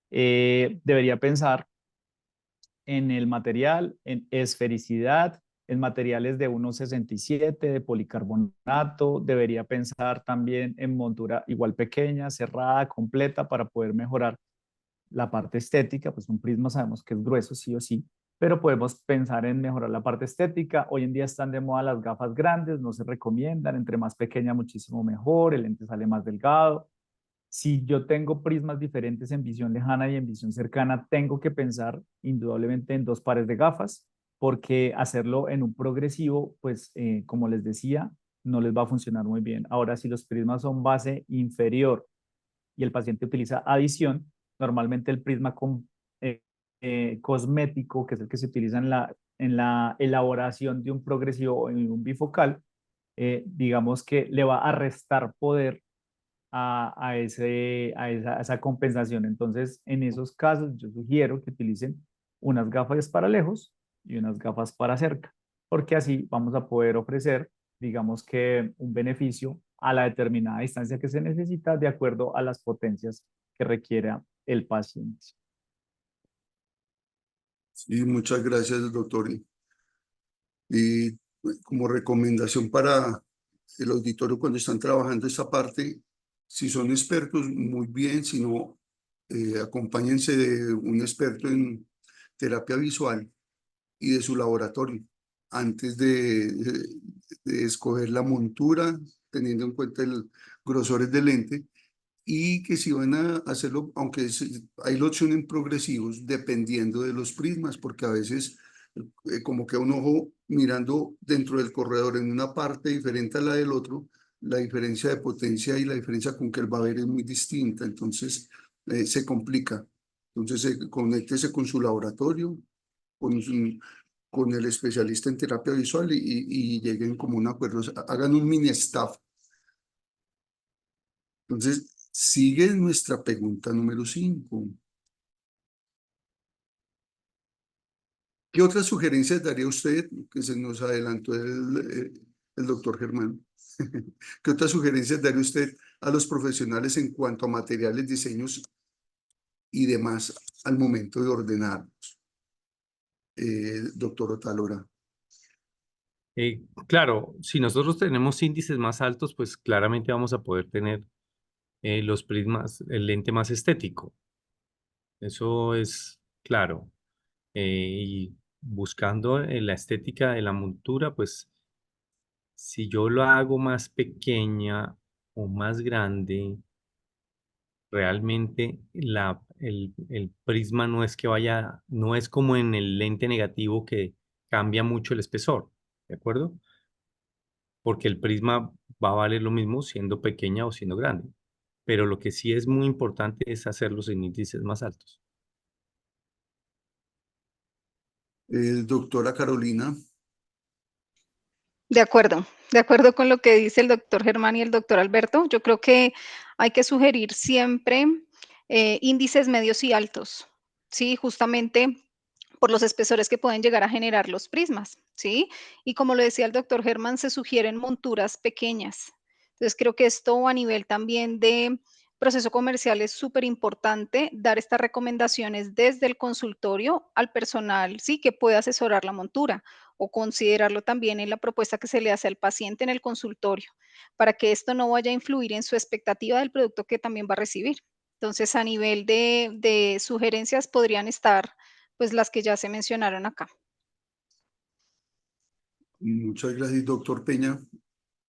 D: debería pensar en el material, en esfericidad, en materiales de 1,67 de policarbonato. Debería pensar también en montura igual pequeña, cerrada, completa para poder mejorar la parte estética. Pues un prisma sabemos que es grueso sí o sí, pero podemos pensar en mejorar la parte estética. Hoy en día están de moda las gafas grandes, no se recomiendan, entre más pequeña muchísimo mejor, el lente sale más delgado. Si yo tengo prismas diferentes en visión lejana y en visión cercana, tengo que pensar indudablemente en 2 pares de gafas, porque hacerlo en un progresivo, pues como les decía, no les va a funcionar muy bien. Ahora, si los prismas son base inferior y el paciente utiliza adición, normalmente el prisma cosmético, que es el que se utiliza en la elaboración de un progresivo o en un bifocal, digamos que le va a restar poder a esa compensación. Entonces, en esos casos, yo sugiero que utilicen unas gafas para lejos y unas gafas para cerca, porque así vamos a poder ofrecer digamos que un beneficio a la determinada distancia que se necesita de acuerdo a las potencias que requiera el paciente.
B: Sí, muchas gracias, doctor. Y como recomendación para el auditorio cuando están trabajando esta parte, si son expertos, muy bien, si no, acompáñense de un experto en terapia visual y de su laboratorio antes de escoger la montura, teniendo en cuenta el grosores del lente, y que si van a hacerlo, aunque hay la opción en progresivos, dependiendo de los prismas, porque a veces como que un ojo mirando dentro del corredor en una parte diferente a la del otro, la diferencia de potencia y la diferencia con que él va a ver es muy distinta, entonces se complica. Entonces conéctese con su laboratorio, con el especialista en terapia visual y lleguen como un acuerdo, hagan un mini staff. Entonces, sigue nuestra pregunta número 5. ¿Qué otras sugerencias daría usted, que se nos adelantó el doctor Germán? ¿Qué otras sugerencias daría usted a los profesionales en cuanto a materiales, diseños y demás al momento de ordenarlos? Doctor Otalora.
E: Claro, si nosotros tenemos índices más altos, pues claramente vamos a poder tener los prismas, el lente más estético. Eso es claro. Y buscando la estética de la montura, pues si yo lo hago más pequeña o más grande, realmente el prisma no es que vaya, no es como en el lente negativo que cambia mucho el espesor, ¿de acuerdo? Porque el prisma va a valer lo mismo siendo pequeña o siendo grande. Pero lo que sí es muy importante es hacerlos en índices más altos.
B: Doctora Carolina.
F: De acuerdo con lo que dice el doctor Germán y el doctor Alberto. Yo creo que hay que sugerir siempre índices medios y altos, ¿sí? Justamente por los espesores que pueden llegar a generar los prismas, ¿sí? Y como lo decía el doctor Germán, se sugieren monturas pequeñas. Entonces creo que esto a nivel también de proceso comercial es súper importante dar estas recomendaciones desde el consultorio al personal, ¿sí? Que puede asesorar la montura o considerarlo también en la propuesta que se le hace al paciente en el consultorio, para que esto no vaya a influir en su expectativa del producto que también va a recibir. Entonces, a nivel de sugerencias podrían estar pues las que ya se mencionaron acá.
B: Muchas gracias, doctor Peña.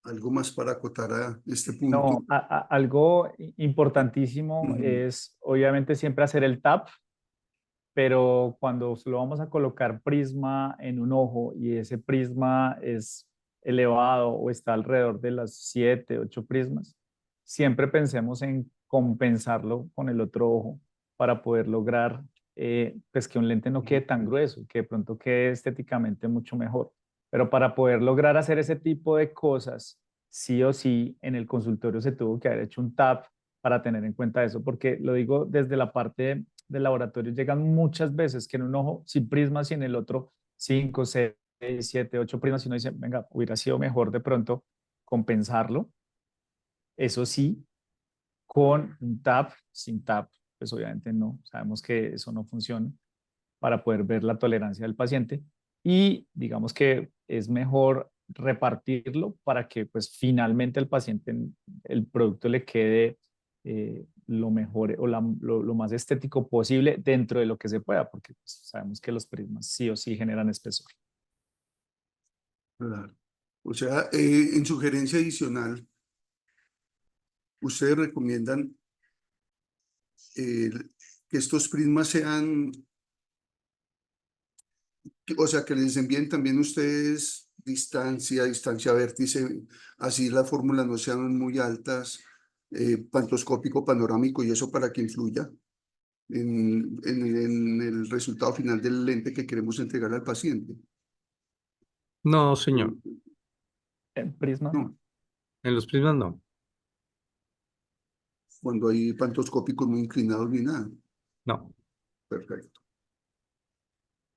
B: ¿Algo más para acotar a este punto?
D: No, algo importantísimo
B: Ujú.
D: es obviamente siempre hacer el TAP, pero cuando lo vamos a colocar prisma en un ojo y ese prisma es elevado o está alrededor de las 7, 8 prismas, siempre pensemos en compensarlo con el otro ojo para poder lograr pues que un lente no quede tan grueso, que de pronto quede estéticamente mucho mejor. Pero para poder lograr hacer ese tipo de cosas, sí o sí, en el consultorio se tuvo que haber hecho un TAP para tener en cuenta eso, porque lo digo desde la parte del laboratorio, llegan muchas veces que en un ojo sin prismas y en el otro 5, 6, 7, 8 prismas y uno dice, venga, hubiera sido mejor de pronto compensarlo. Eso sí, con un TAP, sin TAP, pues obviamente no, sabemos que eso no funciona para poder ver la tolerancia del paciente y digamos que es mejor repartirlo para que pues finalmente el paciente, el producto le quede lo mejor o lo más estético posible dentro de lo que se pueda, porque pues, sabemos que los prismas sí o sí generan espesor.
B: Claro. O sea, en sugerencia adicional, ustedes recomiendan eh, que estos prismas sean, o sea, que les envíen también ustedes distancia vértice, así las fórmulas no sean muy altas, pantoscópico, panorámico y eso para que influya en el resultado final del lente que queremos entregar al paciente.
E: No, señor.
D: ¿En prisma?
B: No,
E: En los prismas no.
B: cuando hay pantoscópicos muy inclinados ni nada.
E: No.
B: Perfecto.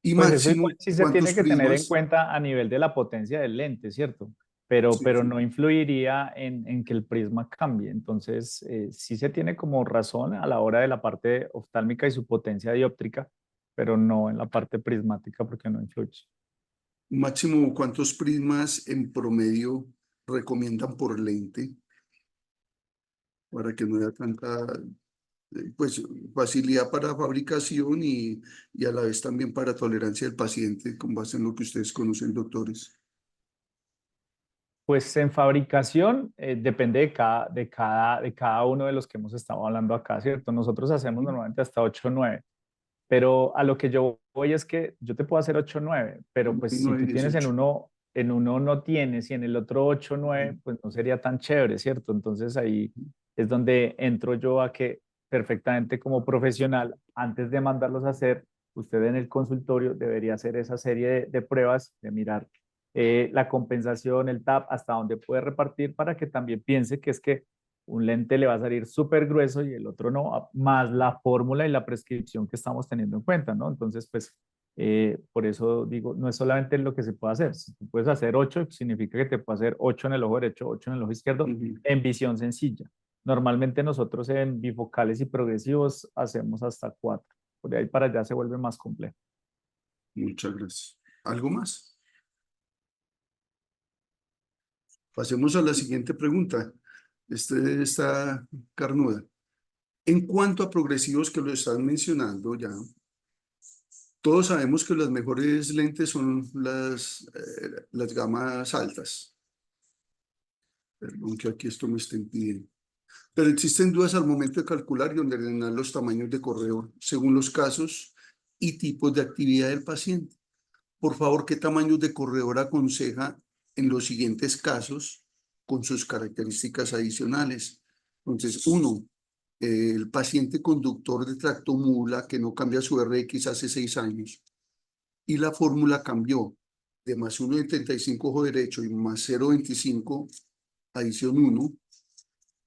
B: Y
D: Pues eso
B: máximo,
D: igual sí se tiene
B: ¿cuántos
D: que tener en
B: prismas?
D: cuenta a nivel de la potencia del lente, ¿cierto? pero
B: sí.
D: no influiría en que el prisma cambie. Entonces, sí se tiene como razón a la hora de la parte oftálmica y su potencia dióptrica, pero no en la parte prismática porque no influye.
B: Máximo, ¿cuántos prismas en promedio recomiendan por lente para que no haya tanta pues, facilidad para fabricación y a la vez también para tolerancia del paciente con base en lo que ustedes conocen, doctores?
D: Pues en fabricación depende de cada uno de los que hemos estado hablando acá, ¿cierto? Nosotros hacemos normalmente hasta 8 o 9, pero a lo que yo voy es que yo te puedo hacer 8 o 9, pero pues si
B: 9 y
D: tú tienes
B: 18.
D: en uno no tienes y en el otro 8 o 9, pues no sería tan chévere, ¿cierto? Entonces ahí es donde entro yo a que perfectamente como profesional, antes de mandarlos a hacer, usted en el consultorio debería hacer esa serie de pruebas, de mirar la compensación, el TAP, hasta dónde puede repartir para que también piense que es que un lente le va a salir súper grueso y el otro no, más la fórmula y la prescripción que estamos teniendo en cuenta, ¿no? Entonces, pues, por eso digo, no es solamente lo que se puede hacer. Si tú puedes hacer 8, significa que te puedes hacer 8 en el ojo derecho, 8 en el ojo izquierdo,
B: Ujú.
D: en visión sencilla. Normalmente nosotros en bifocales y progresivos hacemos hasta 4. Por ahí para allá se vuelve más complejo.
B: Muchas gracias. ¿Algo más? Pasemos a la siguiente pregunta. Este está carnuda. En cuanto a progresivos que lo están mencionando ya, todos sabemos que las mejores lentes son las gamas altas. Perdón que aquí esto me esté impidiendo. Pero existen dudas al momento de calcular y ordenar los tamaños de correo según los casos y tipos de actividad del paciente. Por favor, ¿qué tamaños de corredor aconseja en los siguientes casos con sus características adicionales? Entonces, uno, el paciente conductor de tractomula que no cambia su RX hace 6 años y la fórmula cambió de más 1,75 ojo derecho y más 0,25 adición 1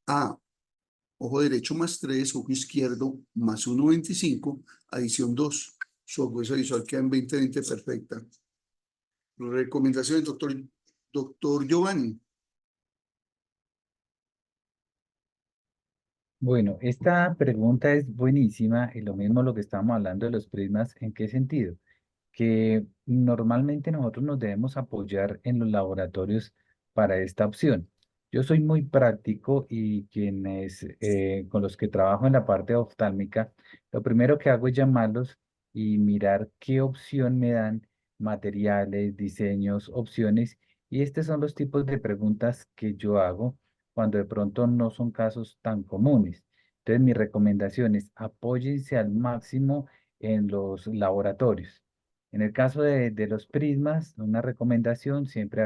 B: a ojo derecho más 3, ojo izquierdo más 1,25 adición 2. Su aguza visual queda en 20/20 perfecta. Recomendaciones, doctor Giovanni.
C: Bueno, esta pregunta es buenísima y lo mismo lo que estamos hablando de los prismas, ¿en qué sentido? Que normalmente nosotros nos debemos apoyar en los laboratorios para esta opción. Yo soy muy práctico y quienes con los que trabajo en la parte oftálmica, lo primero que hago es llamarlos y mirar qué opción me dan, materiales, diseños, opciones, y estos son los tipos de preguntas que yo hago cuando de pronto no son casos tan comunes. Entonces, mi recomendación es apóyense al máximo en los laboratorios. En el caso de los prismas, una recomendación, siempre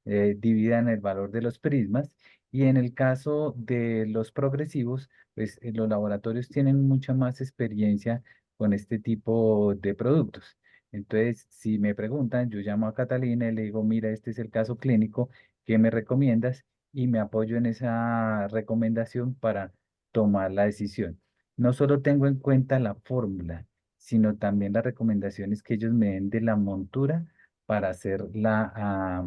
C: dividan el valor de los prismas. Y en el caso de los progresivos, pues los laboratorios tienen mucha más experiencia con este tipo de productos. Entonces, si me preguntan, yo llamo a Catalina y le digo, mira, este es el caso clínico, ¿qué me recomiendas? Y me apoyo en esa recomendación para tomar la decisión. No solo tengo en cuenta la fórmula, sino también las recomendaciones que ellos me den de la montura para hacer la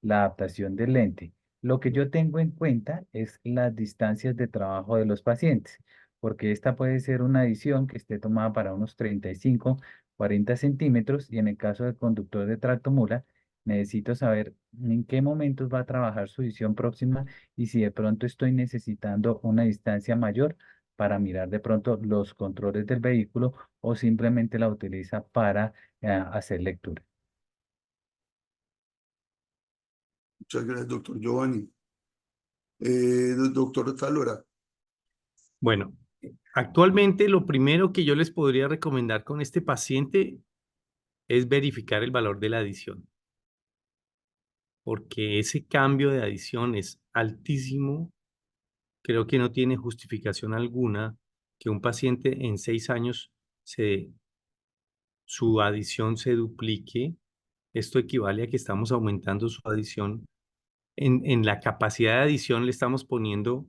C: adaptación del lente. Lo que yo tengo en cuenta es las distancias de trabajo de los pacientes, porque esta puede ser una edición que esté tomada para unos 35, 40 centímetros, y en el caso del conductor de tractomula, necesito saber en qué momentos va a trabajar su visión próxima y si de pronto estoy necesitando una distancia mayor para mirar de pronto los controles del vehículo o simplemente la utiliza para hacer lectura.
B: Muchas gracias, doctor Giovanni. Doctor Talora.
E: Bueno, actualmente lo primero que yo les podría recomendar con este paciente es verificar el valor de la adición, porque ese cambio de adición es altísimo. Creo que no tiene justificación alguna que un paciente en 6 años su adición se duplique. Esto equivale a que estamos aumentando su adición. En la capacidad de adición le estamos poniendo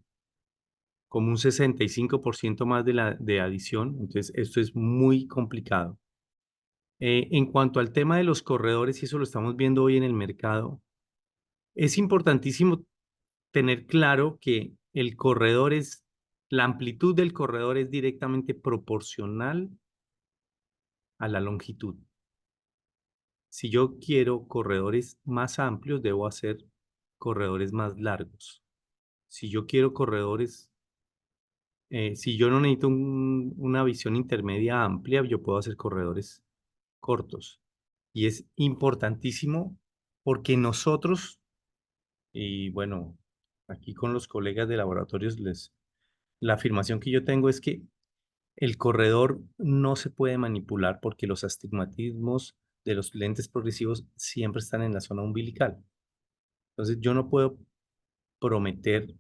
E: como un 65% más de adición, entonces esto es muy complicado. En cuanto al tema de los corredores, y eso lo estamos viendo hoy en el mercado, Es importantísimo tener claro que la amplitud del corredor es directamente proporcional a la longitud. Si yo quiero corredores más amplios, debo hacer corredores más largos. Si yo quiero si yo no necesito una visión intermedia amplia, yo puedo hacer corredores cortos. Y es importantísimo porque nosotros, y bueno, aquí con los colegas de laboratorios, la afirmación que yo tengo es que el corredor no se puede manipular porque los astigmatismos de los lentes progresivos siempre están en la zona umbilical. Entonces, yo no puedo prometer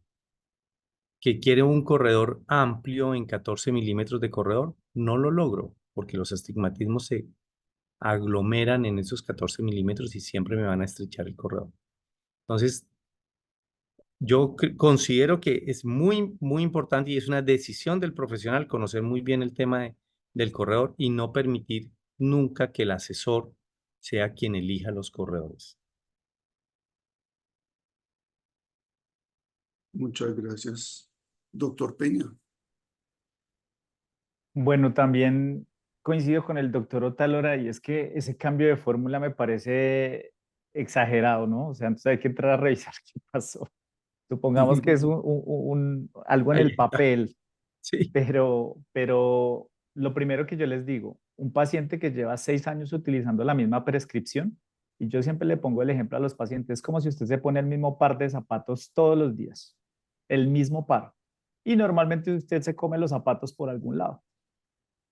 E: que quiere un corredor amplio en 14 milímetros de corredor. No lo logro porque los astigmatismos se aglomeran en esos 14 milímetros y siempre me van a estrechar el corredor. Entonces, yo considero que es muy, muy importante y es una decisión del profesional conocer muy bien el tema del corredor y no permitir nunca que el asesor sea quien elija los corredores.
B: Muchas gracias. Doctor Peña.
D: Bueno, también coincido con el doctor Otálora y es que ese cambio de fórmula me parece exagerado, ¿no? O sea, entonces hay que entrar a revisar qué pasó. Supongamos que es algo en el
E: Ahí está.
D: papel,
E: Sí.
D: pero lo primero que yo les digo, un paciente que lleva 6 años utilizando la misma prescripción, y yo siempre le pongo el ejemplo a los pacientes, es como si usted se pone el mismo par de zapatos todos los días, el mismo par, y normalmente usted se come los zapatos por algún lado,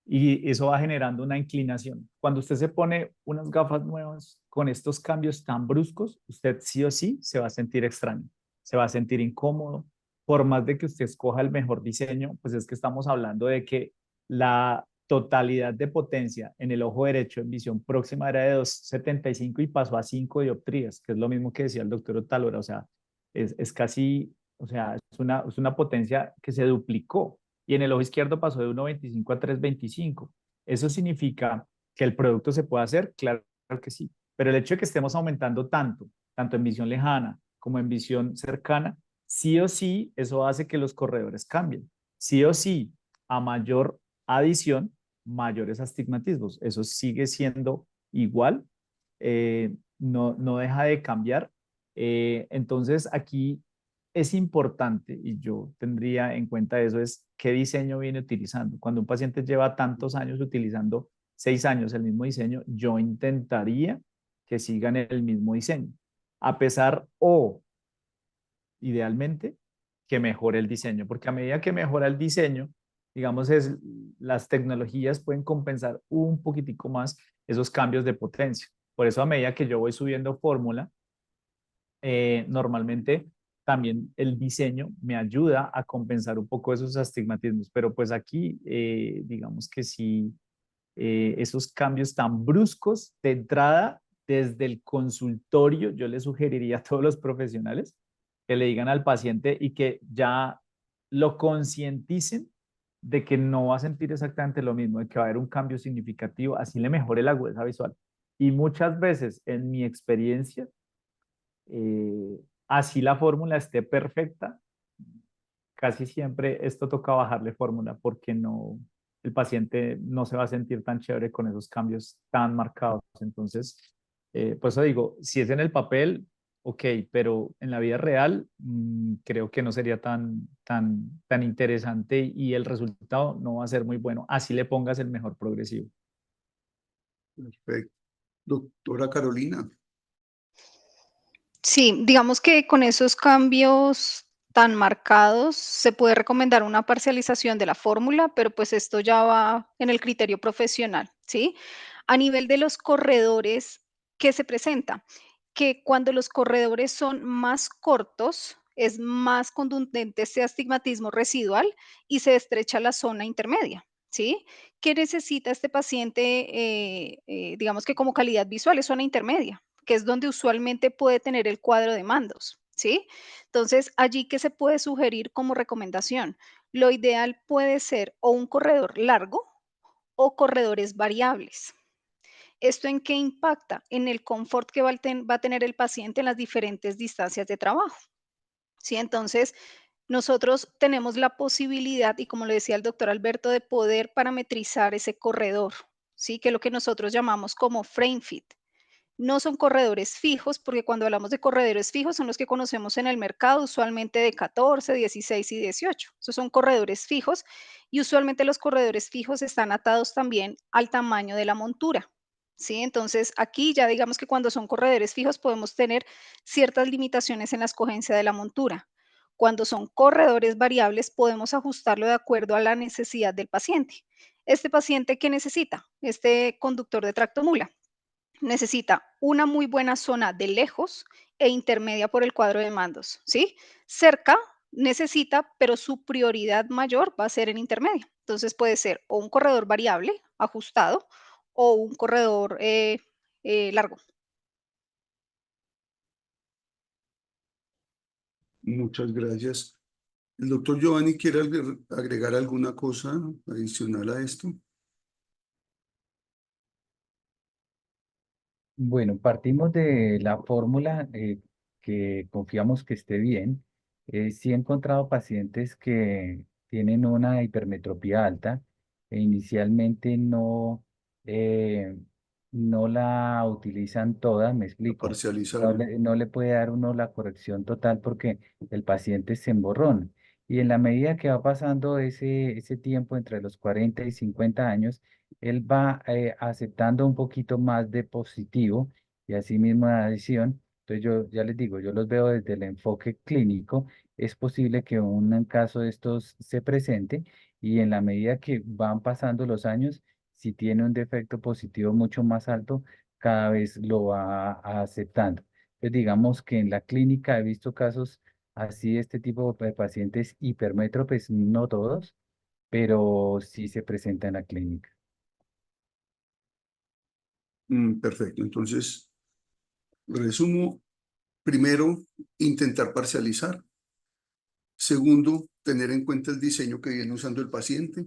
D: y eso va generando una inclinación. Cuando usted se pone unas gafas nuevas con estos cambios tan bruscos, usted sí o sí se va a sentir extraño, se va a sentir incómodo. Por más de que usted escoja el mejor diseño, pues es que estamos hablando de que la totalidad de potencia en el ojo derecho en visión próxima era de 2,75 y pasó a 5 dioptrías, que es lo mismo que decía el doctor Otálora. O sea, es casi, o sea, es una potencia que se duplicó y en el ojo izquierdo pasó de 1,25 a 3,25. ¿Eso significa que el producto se puede hacer? Claro que sí, pero el hecho de que estemos aumentando tanto en visión lejana como en visión cercana, sí o sí, eso hace que los corredores cambien. Sí o sí, a mayor adición, mayores astigmatismos. Eso sigue siendo igual, no deja de cambiar. Entonces, aquí es importante, y yo tendría en cuenta eso, es qué diseño viene utilizando. Cuando un paciente lleva tantos años utilizando 6 años el mismo diseño, yo intentaría que sigan el mismo diseño, a pesar o idealmente que mejore el diseño, porque a medida que mejora el diseño, digamos, las tecnologías pueden compensar un poquitico más esos cambios de potencia. Por eso a medida que yo voy subiendo fórmula, normalmente también el diseño me ayuda a compensar un poco esos astigmatismos, pero pues aquí digamos que sí, esos cambios tan bruscos de entrada desde el consultorio, yo le sugeriría a todos los profesionales que le digan al paciente y que ya lo concienticen de que no va a sentir exactamente lo mismo, de que va a haber un cambio significativo, así le mejore la agudeza visual. Y muchas veces en mi experiencia, así la fórmula esté perfecta, casi siempre esto toca bajarle fórmula porque no, el paciente no se va a sentir tan chévere con esos cambios tan marcados. Entonces, pues eso digo, si es en el papel, ok, pero en la vida real creo que no sería tan interesante y el resultado no va a ser muy bueno. Así le pongas el mejor progresivo.
B: Perfecto. Doctora Carolina.
F: Sí, digamos que con esos cambios tan marcados se puede recomendar una parcialización de la fórmula, pero pues esto ya va en el criterio profesional, ¿sí? A nivel de los corredores, ¿qué se presenta? Que cuando los corredores son más cortos, es más contundente este astigmatismo residual y se estrecha la zona intermedia, ¿sí? ¿Qué necesita este paciente, digamos que como calidad visual? Es zona intermedia, que es donde usualmente puede tener el cuadro de mandos, ¿sí? Entonces, allí, ¿qué se puede sugerir como recomendación? Lo ideal puede ser o un corredor largo o corredores variables. ¿Esto en qué impacta? En el confort que va a tener el paciente en las diferentes distancias de trabajo. ¿Sí? Entonces, nosotros tenemos la posibilidad, y como le decía el doctor Alberto, de poder parametrizar ese corredor, ¿sí? Que es lo que nosotros llamamos como frame fit. No son corredores fijos, porque cuando hablamos de corredores fijos son los que conocemos en el mercado, usualmente de 14, 16 y 18. Esos son corredores fijos y usualmente los corredores fijos están atados también al tamaño de la montura. ¿Sí? Entonces, aquí ya digamos que cuando son corredores fijos podemos tener ciertas limitaciones en la escogencia de la montura. Cuando son corredores variables podemos ajustarlo de acuerdo a la necesidad del paciente. Este paciente, ¿qué necesita? Este conductor de tractomula necesita una muy buena zona de lejos e intermedia por el cuadro de mandos, ¿sí? Cerca necesita, pero su prioridad mayor va a ser en intermedio. Entonces puede ser o un corredor variable, ajustado, o un corredor largo.
B: Muchas gracias. ¿El doctor Giovanni quiere agregar alguna cosa adicional a esto?
C: Bueno, partimos de la fórmula que confiamos que esté bien. Sí he encontrado pacientes que tienen una hipermetropía alta e inicialmente eh, no la utilizan toda, me
B: A
C: explico.
B: parcializar.
C: No le puede dar uno la corrección total porque el paciente se emborrona. Y en la medida que va pasando ese tiempo entre los 40 y 50 años, él va aceptando un poquito más de positivo y asimismo de adición. Entonces yo ya les digo, yo los veo desde el enfoque clínico. Es posible que un caso de estos se presente y en la medida que van pasando los años, si tiene un defecto positivo mucho más alto, cada vez lo va aceptando. Entonces digamos que en la clínica he visto casos así de este tipo de pacientes hipermétropes, no todos, pero sí se presenta en la clínica.
B: Perfecto. Entonces, resumo. Primero, intentar parcializar. Segundo, tener en cuenta el diseño que viene usando el paciente.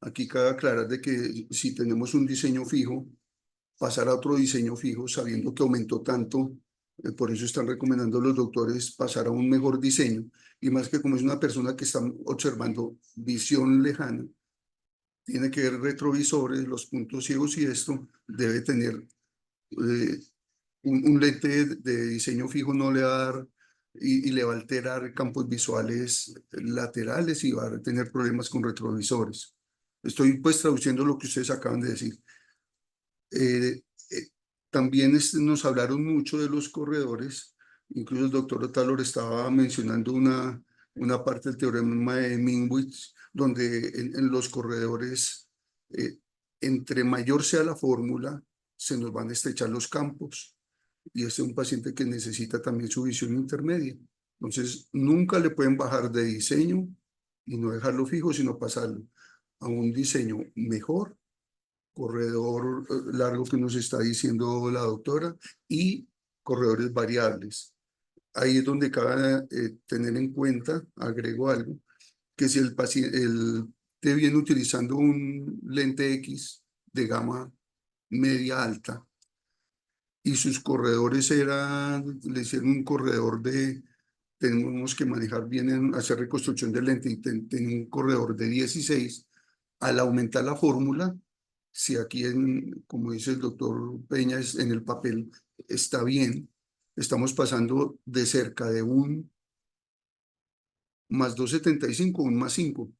B: Aquí cabe aclarar de que si tenemos un diseño fijo, pasar a otro diseño fijo sabiendo que aumentó tanto, por eso están recomendando los doctores pasar a un mejor diseño. Y más que como es una persona que está observando visión lejana, tiene que ver retrovisores, los puntos ciegos y esto debe tener un lente de diseño fijo no le va a dar y le va a alterar campos visuales laterales y va a tener problemas con retrovisores. Estoy pues traduciendo lo que ustedes acaban de decir. También nos hablaron mucho de los corredores, incluso el doctor Otálor estaba mencionando una parte del teorema de Minwitz, donde en los corredores, entre mayor sea la fórmula, se nos van a estrechar los campos. Y este es un paciente que necesita también su visión intermedia. Entonces, nunca le pueden bajar de diseño y no dejarlo fijo, sino pasarlo a un diseño mejor, corredor largo que nos está diciendo la doctora, y corredores variables. Ahí es donde cabe tener en cuenta, agrego algo, que si el paciente te viene utilizando un lente X de gama media alta y sus corredores le hicieron un corredor tenemos que manejar bien, hacer reconstrucción del lente y tener un corredor de 16, al aumentar la fórmula, si aquí, como dice el doctor Peña, en el papel está bien, estamos pasando de cerca de un más 2,75 a un más 5.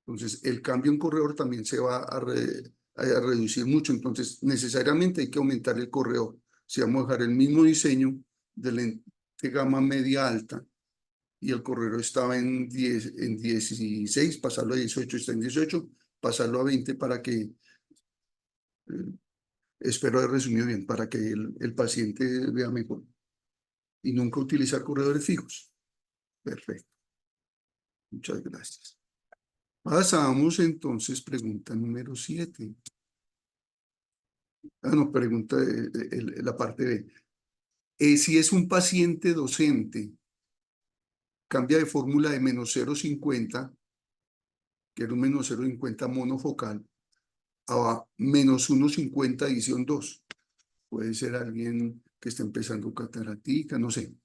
B: Entonces, el cambio en corredor también se va a reducir mucho. Entonces, necesariamente hay que aumentar el corredor. Si vamos a dejar el mismo diseño de lente gama media alta y el corredor estaba en 16, pasarlo a 18, está en 18, pasarlo a 20 para que, espero haber resumido bien, para que el paciente vea mejor. Y nunca utilizar corredores fijos. Perfecto. Muchas gracias. Pasamos entonces, pregunta número 7. No, pregunta la parte B. Si es un paciente docente, cambia de fórmula de menos 0,50, que era un menos 0,50 monofocal, a menos 1,50 edición 2. Puede ser alguien que esté empezando cataratica, no sé.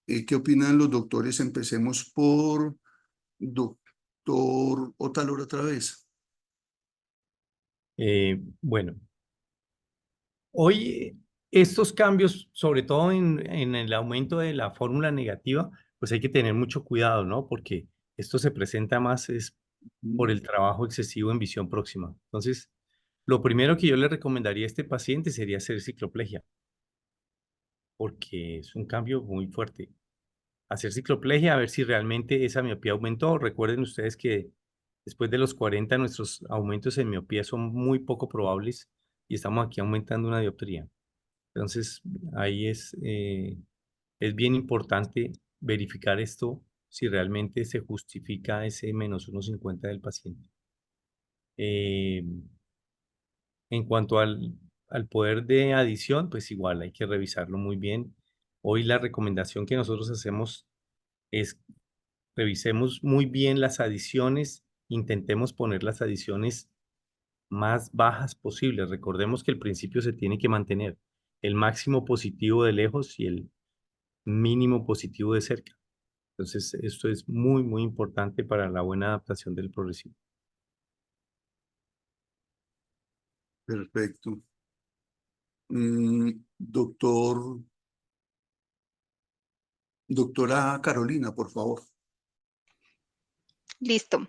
B: ¿Qué opinan los doctores? Empecemos por doctor Otalora otra vez.
E: Bueno, hoy estos cambios, sobre todo en el aumento de la fórmula negativa, pues hay que tener mucho cuidado, ¿no? Porque esto se presenta más es por el trabajo excesivo en visión próxima. Entonces, lo primero que yo le recomendaría a este paciente sería hacer cicloplegia, porque es un cambio muy fuerte. Hacer cicloplegia, a ver si realmente esa miopía aumentó. Recuerden ustedes que después de los 40 nuestros aumentos en miopía son muy poco probables y estamos aquí aumentando una dioptría. Entonces, ahí es bien importante verificar esto si realmente se justifica ese menos 1,50 del paciente. Eh, en cuanto al poder de adición, pues igual hay que revisarlo muy bien. Hoy la recomendación que nosotros hacemos es revisemos muy bien las adiciones, intentemos poner las adiciones más bajas posibles. Recordemos que el principio se tiene que mantener el máximo positivo de lejos y el mínimo positivo de cerca. Entonces, esto es muy, muy importante para la buena adaptación del progresivo.
B: Perfecto. Doctora Carolina, por favor.
F: Listo.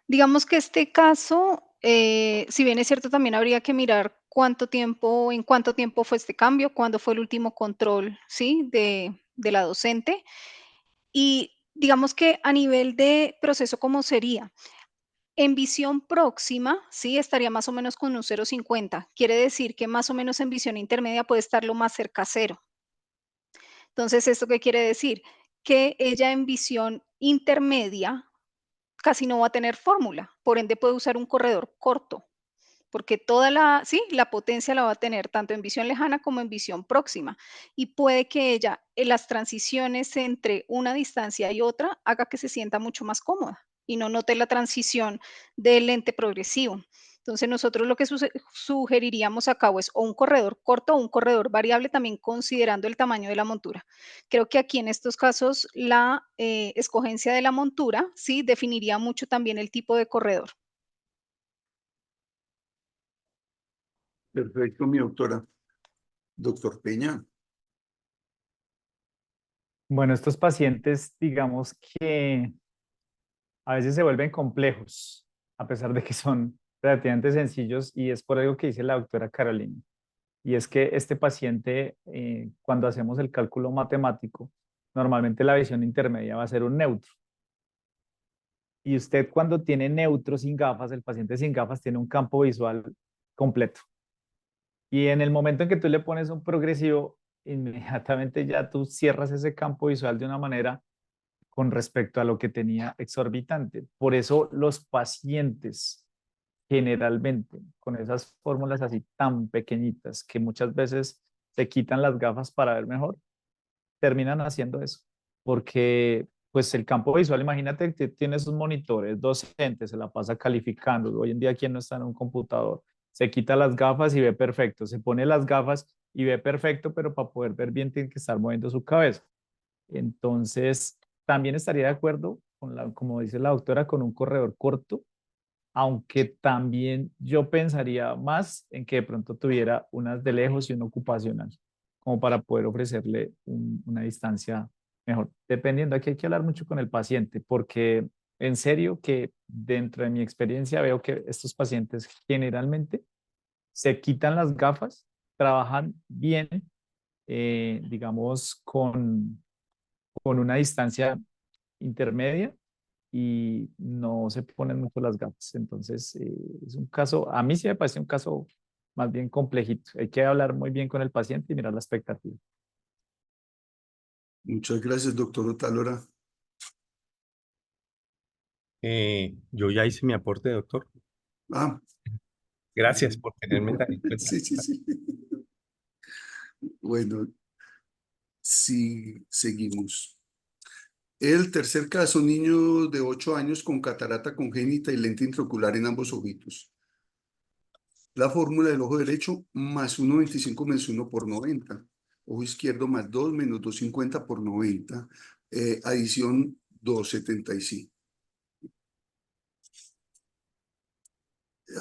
F: Digamos que este caso, si bien es cierto, también habría que mirar en cuánto tiempo fue este cambio, cuándo fue el último control, ¿sí? De la docente. Y digamos que a nivel de proceso, ¿cómo sería? En visión próxima, sí, estaría más o menos con un 0,50. Quiere decir que más o menos en visión intermedia puede estar lo más cerca a 0. Entonces, ¿esto qué quiere decir? Que ella en visión intermedia casi no va a tener fórmula, por ende puede usar un corredor corto, porque la potencia la va a tener tanto en visión lejana como en visión próxima. Y puede que ella, en las transiciones entre una distancia y otra, haga que se sienta mucho más cómoda y no note la transición del lente progresivo. Entonces nosotros lo que sugeriríamos a cabo es o un corredor corto o un corredor variable, también considerando el tamaño de la montura. Creo que aquí en estos casos la escogencia de la montura, sí, definiría mucho también el tipo de corredor.
B: Perfecto, mi doctora. Doctor Peña.
D: Bueno, estos pacientes, digamos que a veces se vuelven complejos, a pesar de que son relativamente sencillos, y es por algo que dice la doctora Carolina. Y es que este paciente, cuando hacemos el cálculo matemático, normalmente la visión intermedia va a ser un neutro. Y usted cuando tiene neutro sin gafas, el paciente sin gafas tiene un campo visual completo. Y en el momento en que tú le pones un progresivo, inmediatamente ya tú cierras ese campo visual de una manera con respecto a lo que tenía exorbitante. Por eso los pacientes generalmente con esas fórmulas así tan pequeñitas que muchas veces se quitan las gafas para ver mejor, terminan haciendo eso. Porque pues el campo visual, imagínate que tienes un monitor, es docente, se la pasa calificando. Hoy en día, ¿quién no está en un computador? Se quita las gafas y ve perfecto, se pone las gafas y ve perfecto, pero para poder ver bien tiene que estar moviendo su cabeza. Entonces, también estaría de acuerdo con como dice la doctora, con un corredor corto, aunque también yo pensaría más en que de pronto tuviera unas de lejos y una ocupacional, como para poder ofrecerle una distancia mejor. Dependiendo, aquí hay que hablar mucho con el paciente, porque en serio que dentro de mi experiencia veo que estos pacientes generalmente se quitan las gafas, trabajan bien, digamos, con una distancia intermedia y no se ponen mucho las gafas. Entonces, es un caso, a mí sí me parece un caso más bien complejito. Hay que hablar muy bien con el paciente y mirar la expectativa.
B: Muchas gracias, doctor Otalora.
E: Yo ya hice mi aporte, doctor.
B: Ah,
E: Gracias por tenerme tan en cuenta.
B: sí, sí, sí. Bueno, sí, seguimos. El tercer caso, niño de 8 años con catarata congénita y lente intraocular en ambos ojitos. La fórmula del ojo derecho más 1,25 menos 1 por 90. Ojo izquierdo más 2 menos 2,50 por 90. Adición 2,75.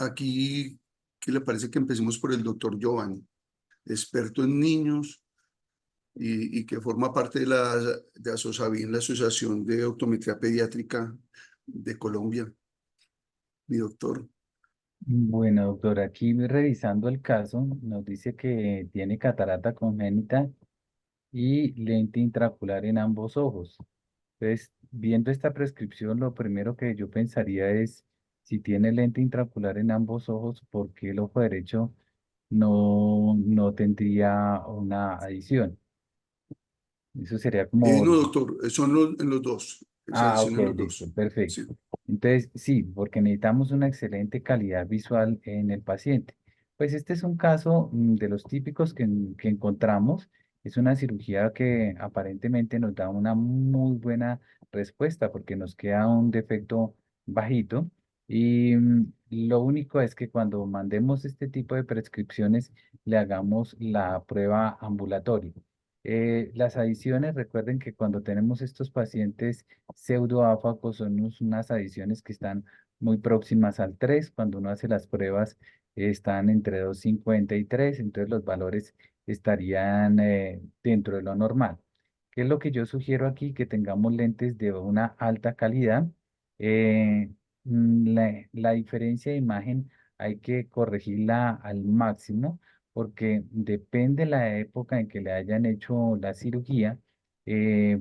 B: Aquí, ¿qué le parece que empecemos por el doctor Giovanni, experto en niños y que forma parte de ASOSABIN, la Asociación de Optometría Pediátrica de Colombia? Mi doctor.
C: Bueno, doctor, aquí revisando el caso, nos dice que tiene catarata congénita y lente intraocular en ambos ojos. Entonces, viendo esta prescripción, lo primero que yo pensaría es, si tiene lente intraocular en ambos ojos, ¿por qué el ojo derecho no tendría una adición? Eso sería como...
B: No, doctor, son en los dos. Se
C: Ah, ok,
B: adicionan los
C: listo,
B: dos. Sí.
C: perfecto. Entonces, sí, porque necesitamos una excelente calidad visual en el paciente. Pues este es un caso de los típicos que encontramos. Es una cirugía que aparentemente nos da una muy buena respuesta porque nos queda un defecto bajito. Y lo único es que cuando mandemos este tipo de prescripciones, le hagamos la prueba ambulatoria. Las adiciones, recuerden que cuando tenemos estos pacientes pseudoáfacos son unas adiciones que están muy próximas al 3. Cuando uno hace las pruebas están entre 2,50 y 3, entonces los valores estarían dentro de lo normal. ¿Qué es lo que yo sugiero aquí? Que tengamos lentes de una alta calidad. Eh, la diferencia de imagen hay que corregirla al máximo porque depende la época en que le hayan hecho la cirugía,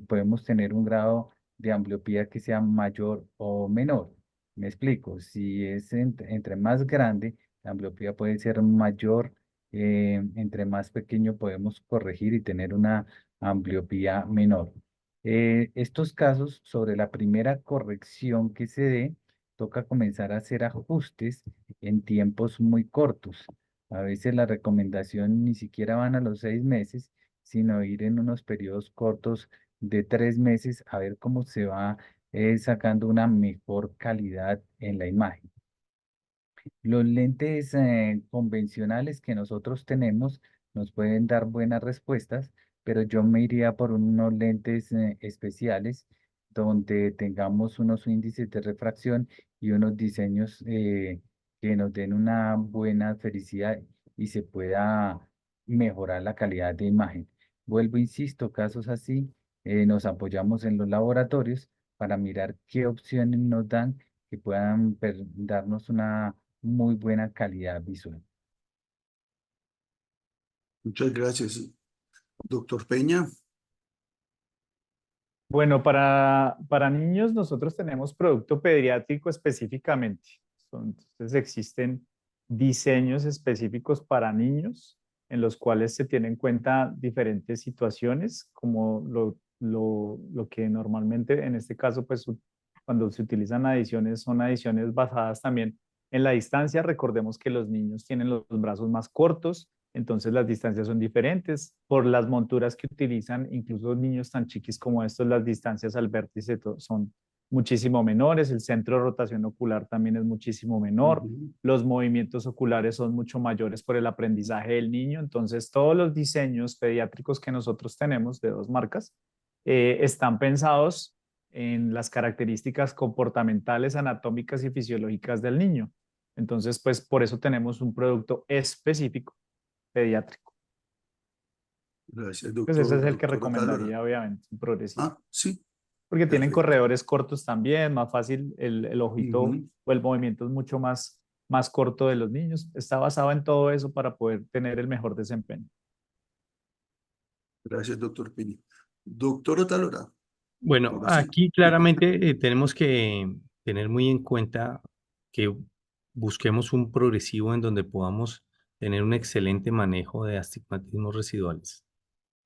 C: podemos tener un grado de ambliopía que sea mayor o menor. Me explico, si es entre más grande, la ambliopía puede ser mayor, entre más pequeño podemos corregir y tener una ambliopía menor. Estos casos, sobre la primera corrección que se dé, toca comenzar a hacer ajustes en tiempos muy cortos. A veces la recomendación ni siquiera van a los 6 meses, sino ir en unos periodos cortos de 3 meses a ver cómo se va sacando una mejor calidad en la imagen. Los lentes convencionales que nosotros tenemos nos pueden dar buenas respuestas, pero yo me iría por unos lentes especiales donde tengamos unos índices de refracción y unos diseños que nos den una buena felicidad y se pueda mejorar la calidad de imagen. Vuelvo, insisto, casos así, nos apoyamos en los laboratorios para mirar qué opciones nos dan que puedan darnos una muy buena calidad visual.
B: Muchas gracias. Doctor Peña.
D: Bueno, para niños nosotros tenemos producto pediátrico específicamente. Entonces existen diseños específicos para niños en los cuales se tienen en cuenta diferentes situaciones, como lo que normalmente en este caso, pues cuando se utilizan adiciones, son adiciones basadas también en la distancia. Recordemos que los niños tienen los brazos más cortos, entonces las distancias son diferentes. Por las monturas que utilizan, incluso niños tan chiquis como estos, las distancias al vértice son muchísimo menores. El centro de rotación ocular también es muchísimo menor. Los movimientos oculares son mucho mayores por el aprendizaje del niño. Entonces, todos los diseños pediátricos que nosotros tenemos de dos marcas están pensados en las características comportamentales, anatómicas y fisiológicas del niño. Entonces, pues por eso tenemos un producto específico pediátrico.
B: Gracias,
D: Pues ese es el que
B: doctor Otálora.
D: recomendaría, obviamente, un progresivo.
B: Ah, sí,
D: Porque tienen
B: perfecto.
D: corredores cortos también, más fácil, el ojito o el movimiento es mucho más corto de los niños. Está basado en todo eso para poder tener el mejor desempeño.
B: Gracias, doctor Peña. Doctor Otálora.
E: Bueno,
B: Ahora sí.
E: aquí claramente tenemos que tener muy en cuenta que busquemos un progresivo en donde podamos tener un excelente manejo de astigmatismos residuales.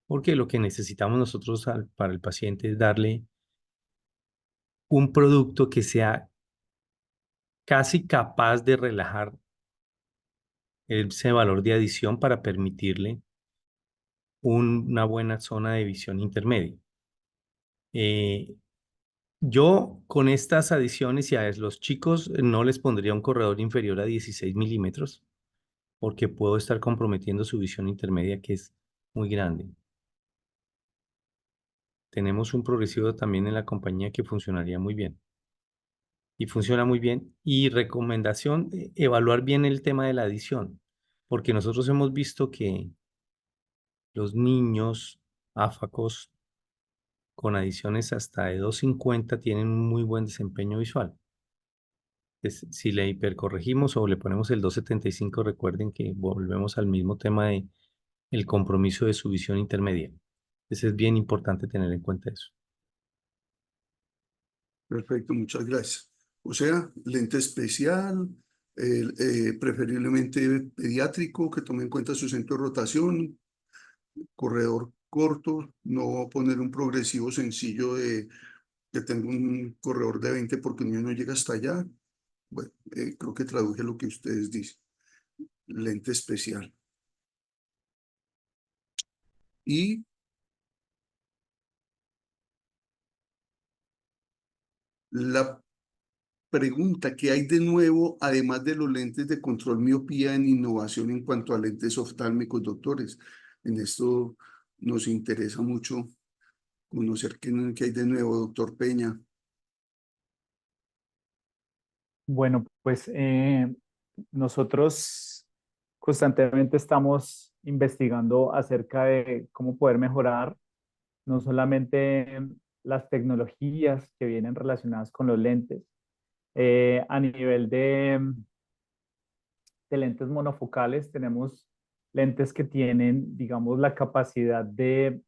E: Porque lo que necesitamos nosotros para el paciente es darle un producto que sea casi capaz de relajar ese valor de adición para permitirle una buena zona de visión intermedia. Yo con estas adiciones y a los chicos no les pondría un corredor inferior a 16 milímetros porque puedo estar comprometiendo su visión intermedia, que es muy grande. Tenemos un progresivo también en la compañía que funcionaría muy bien. Y funciona muy bien. Y recomendación, evaluar bien el tema de la adición, porque nosotros hemos visto que los niños áfacos con adiciones hasta de 250 tienen un muy buen desempeño visual. Si le hipercorregimos o le ponemos el 275, recuerden que volvemos al mismo tema de el compromiso de su visión intermedia. Entonces es bien importante tener en cuenta eso.
B: Perfecto, muchas gracias. O sea, lente especial, preferiblemente pediátrico, que tome en cuenta su centro de rotación, corredor corto, no poner un progresivo sencillo de que tenga un corredor de 20 porque el niño no llega hasta allá. Bueno, creo que traduje lo que ustedes dicen. Lente especial. Y la pregunta, ¿qué hay de nuevo, además de los lentes de control miopía en innovación en cuanto a lentes oftálmicos, doctores? En esto nos interesa mucho conocer qué hay de nuevo, doctor Peña.
D: Bueno, pues nosotros constantemente estamos investigando acerca de cómo poder mejorar no solamente las tecnologías que vienen relacionadas con los lentes, a nivel de lentes monofocales, tenemos lentes que tienen, digamos, la capacidad de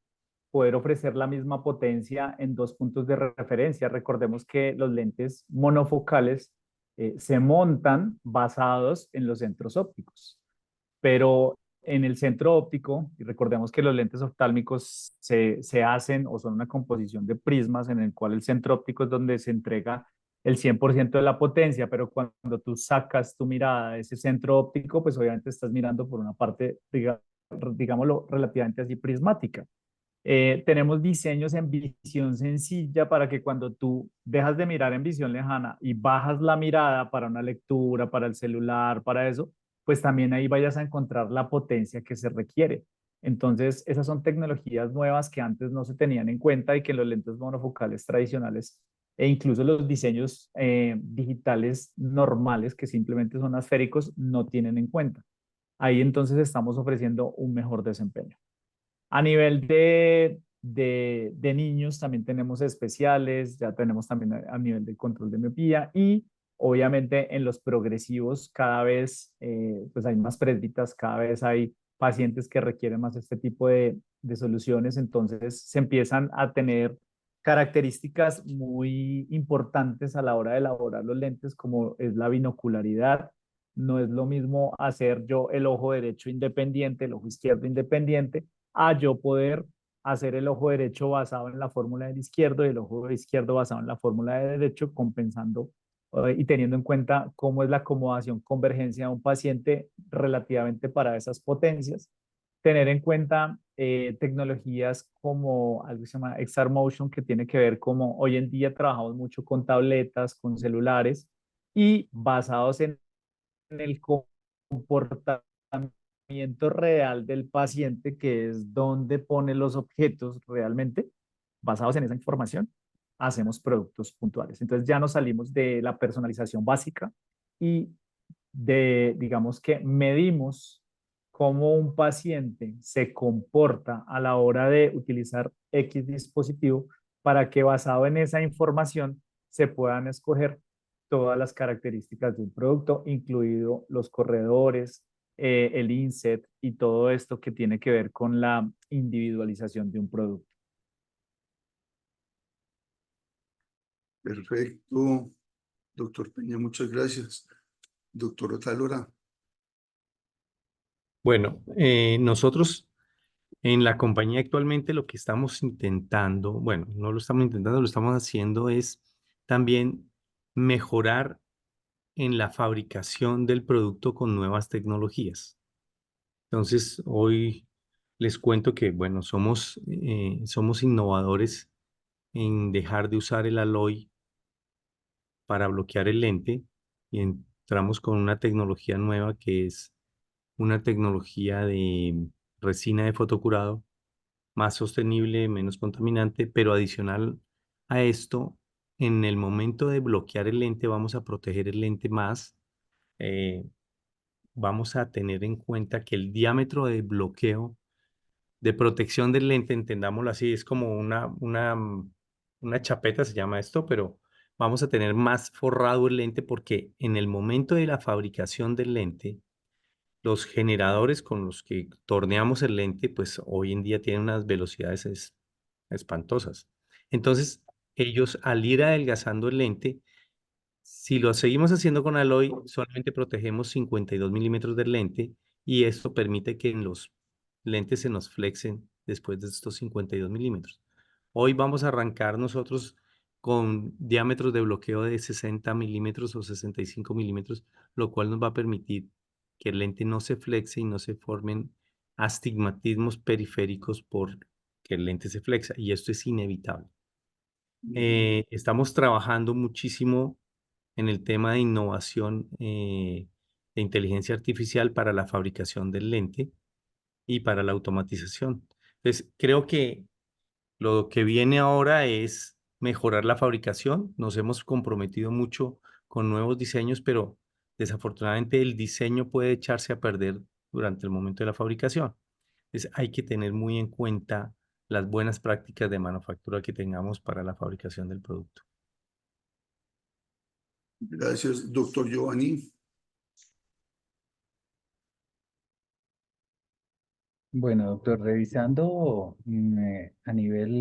D: poder ofrecer la misma potencia en dos puntos de referencia. Recordemos que los lentes monofocales se montan basados en los centros ópticos, pero en el centro óptico, y recordemos que los lentes oftálmicos se hacen o son una composición de prismas en el cual el centro óptico es donde se entrega el 100% de la potencia, pero cuando tú sacas tu mirada de ese centro óptico, pues obviamente estás mirando por una parte, digámoslo, relativamente así prismática. Tenemos diseños en visión sencilla para que cuando tú dejas de mirar en visión lejana y bajas la mirada para una lectura, para el celular, para eso, pues también ahí vayas a encontrar la potencia que se requiere. Entonces, esas son tecnologías nuevas que antes no se tenían en cuenta y que los lentes monofocales tradicionales e incluso los diseños digitales normales que simplemente son esféricos no tienen en cuenta. Ahí entonces estamos ofreciendo un mejor desempeño. A nivel de niños también tenemos especiales, ya tenemos también a nivel de control de miopía y obviamente en los progresivos cada vez pues hay más presbitas, cada vez hay pacientes que requieren más este tipo de soluciones, entonces se empiezan a tener características muy importantes a la hora de elaborar los lentes como es la binocularidad. No es lo mismo hacer yo el ojo derecho independiente, el ojo izquierdo independiente, a yo poder hacer el ojo derecho basado en la fórmula del izquierdo y el ojo izquierdo basado en la fórmula de derecho, compensando y teniendo en cuenta cómo es la acomodación, convergencia de un paciente relativamente para esas potencias. Tener en cuenta tecnologías como algo que se llama XR Motion, que tiene que ver como hoy en día trabajamos mucho con tabletas, con celulares y basados en el comportamiento real del paciente, que es donde pone los objetos realmente, basados en esa información, hacemos productos puntuales. Entonces ya nos salimos de la personalización básica y digamos que medimos cómo un paciente se comporta a la hora de utilizar X dispositivo para que basado en esa información se puedan escoger todas las características de un producto, incluido los corredores, el inset y todo esto que tiene que ver con la individualización de un producto.
B: Perfecto, doctor Peña, muchas gracias. Doctor Otalora.
E: Bueno, nosotros en la compañía actualmente lo que estamos intentando, bueno, no lo estamos intentando, lo estamos haciendo es también mejorar en la fabricación del producto con nuevas tecnologías. Entonces, hoy les cuento que, bueno, somos innovadores en dejar de usar el aloy para bloquear el lente y entramos con una tecnología nueva que es una tecnología de resina de fotocurado más sostenible, menos contaminante, pero adicional a esto, en el momento de bloquear el lente, vamos a proteger el lente más. Vamos a tener en cuenta que el diámetro de bloqueo, de protección del lente, entendámoslo así, es como una chapeta, se llama esto, pero vamos a tener más forrado el lente porque en el momento de la fabricación del lente, los generadores con los que torneamos el lente, pues hoy en día tienen unas velocidades espantosas. Entonces, ellos al ir adelgazando el lente, si lo seguimos haciendo con Alloy, solamente protegemos 52 milímetros del lente y esto permite que en los lentes se nos flexen después de estos 52 milímetros. Hoy vamos a arrancar nosotros con diámetros de bloqueo de 60 milímetros o 65 milímetros, lo cual nos va a permitir que el lente no se flexe y no se formen astigmatismos periféricos por que el lente se flexa, y esto es inevitable. Estamos trabajando muchísimo en el tema de innovación de inteligencia artificial para la fabricación del lente y para la automatización. Entonces, creo que lo que viene ahora es mejorar la fabricación. Nos hemos comprometido mucho con nuevos diseños, pero desafortunadamente el diseño puede echarse a perder durante el momento de la fabricación. Entonces, hay que tener muy en cuenta las buenas prácticas de manufactura que tengamos para la fabricación del producto.
B: Gracias, doctor Giovanni.
C: Bueno, doctor, revisando a nivel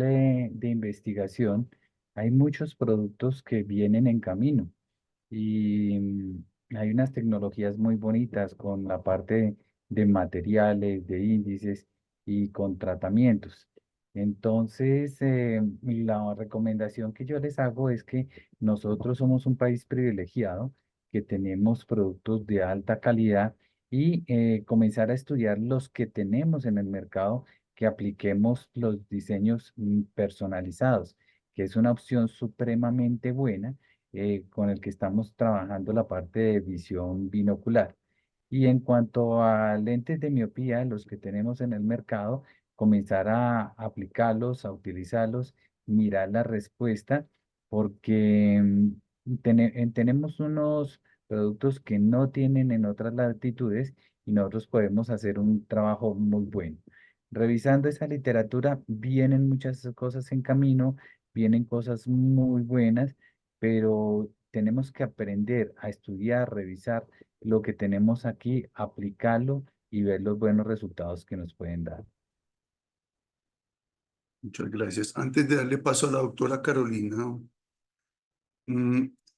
C: de investigación, hay muchos productos que vienen en camino y hay unas tecnologías muy bonitas con la parte de materiales, de índices y con tratamientos. Entonces, la recomendación que yo les hago es que nosotros somos un país privilegiado, que tenemos productos de alta calidad y comenzar a estudiar los que tenemos en el mercado, que apliquemos los diseños personalizados, que es una opción supremamente buena con el que estamos trabajando la parte de visión binocular. Y en cuanto a lentes de miopía, los que tenemos en el mercado, comenzar a aplicarlos, a utilizarlos, mirar la respuesta, porque tenemos unos productos que no tienen en otras latitudes y nosotros podemos hacer un trabajo muy bueno. Revisando esa literatura, vienen muchas cosas en camino, vienen cosas muy buenas, pero tenemos que aprender a estudiar, revisar lo que tenemos aquí, aplicarlo y ver los buenos resultados que nos pueden dar.
B: Muchas gracias. Antes de darle paso a la doctora Carolina,